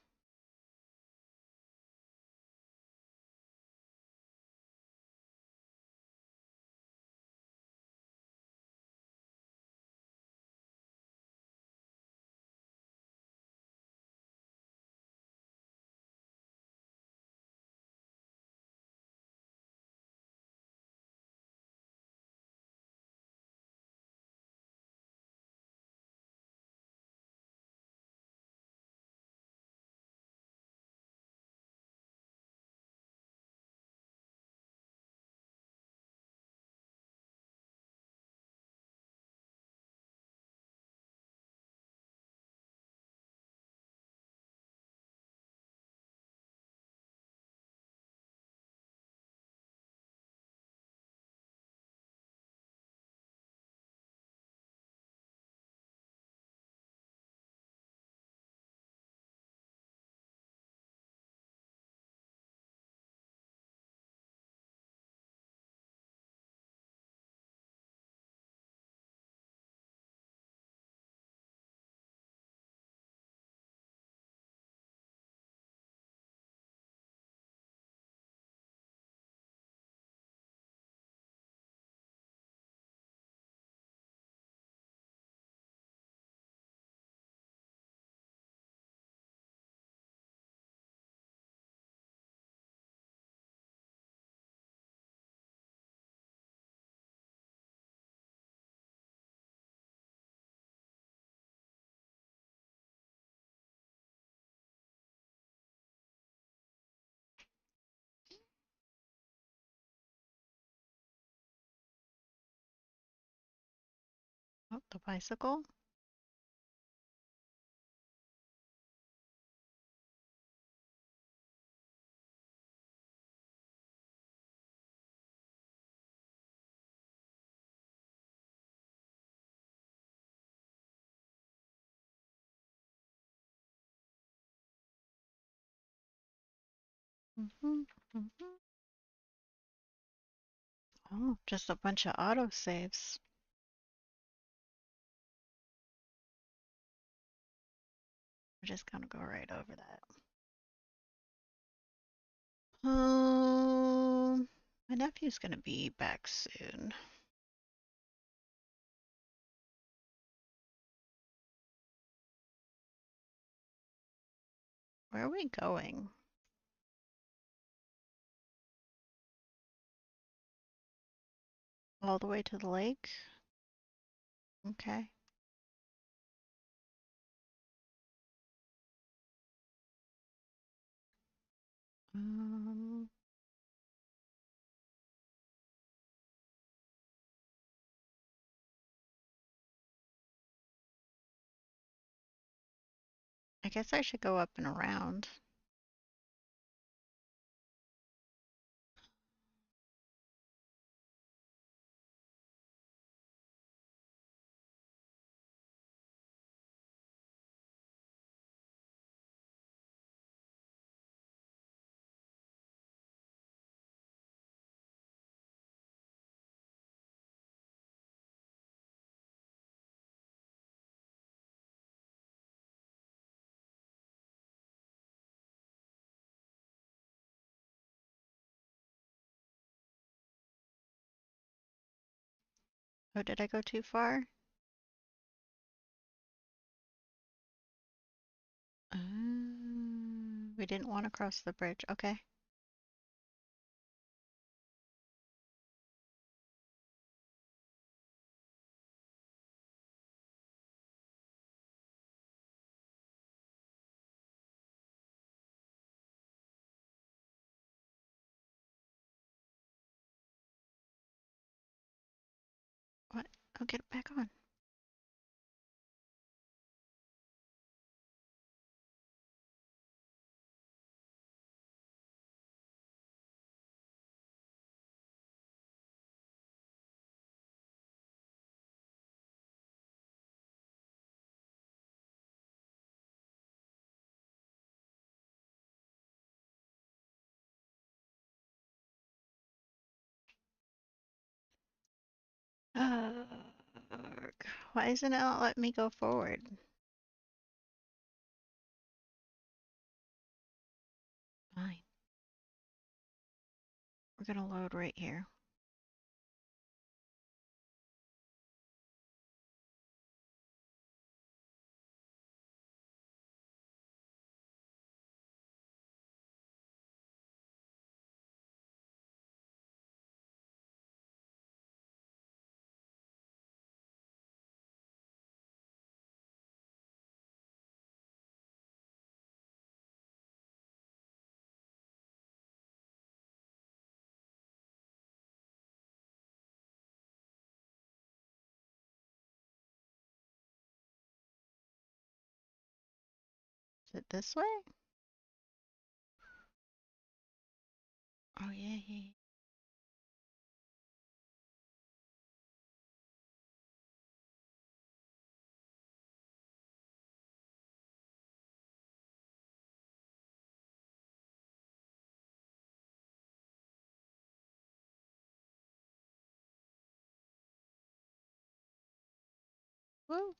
Oh, the bicycle? Oh, just a bunch of autosaves. We're just gonna go right over that. My nephew's gonna be back soon. Where are we going? All the way to the lake? Okay. Um, I guess I should go up and around. Oh, did I go too far? We didn't want to cross the bridge. Okay. What? I'll get it back on. Why isn't it not letting me go forward? Fine. We're gonna load right here. Is it this way? Oh, yeah. Woo.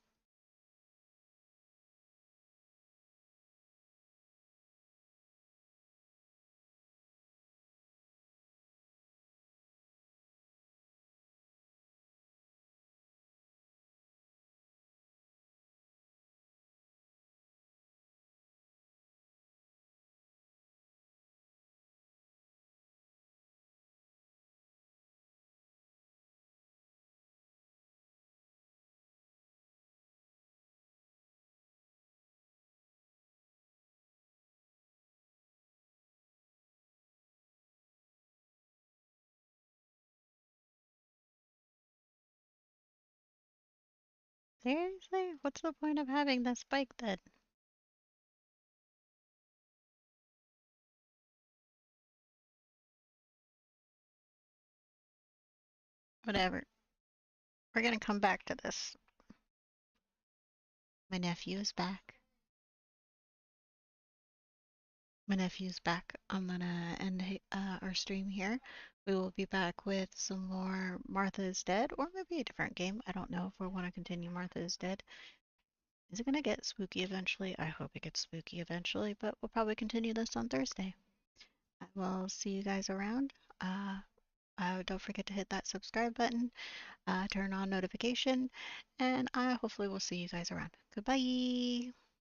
Seriously? What's the point of having this bike then? Whatever. We're gonna come back to this. My nephew is back. My nephew's back. I'm gonna end our stream here. We will be back with some more Martha is Dead, or maybe a different game. I don't know if we want to continue Martha is Dead. Is it gonna get spooky eventually? I hope it gets spooky eventually, but we'll probably continue this on Thursday. I will see you guys around. Don't forget to hit that subscribe button, turn on notification, and I hopefully will see you guys around. Goodbye!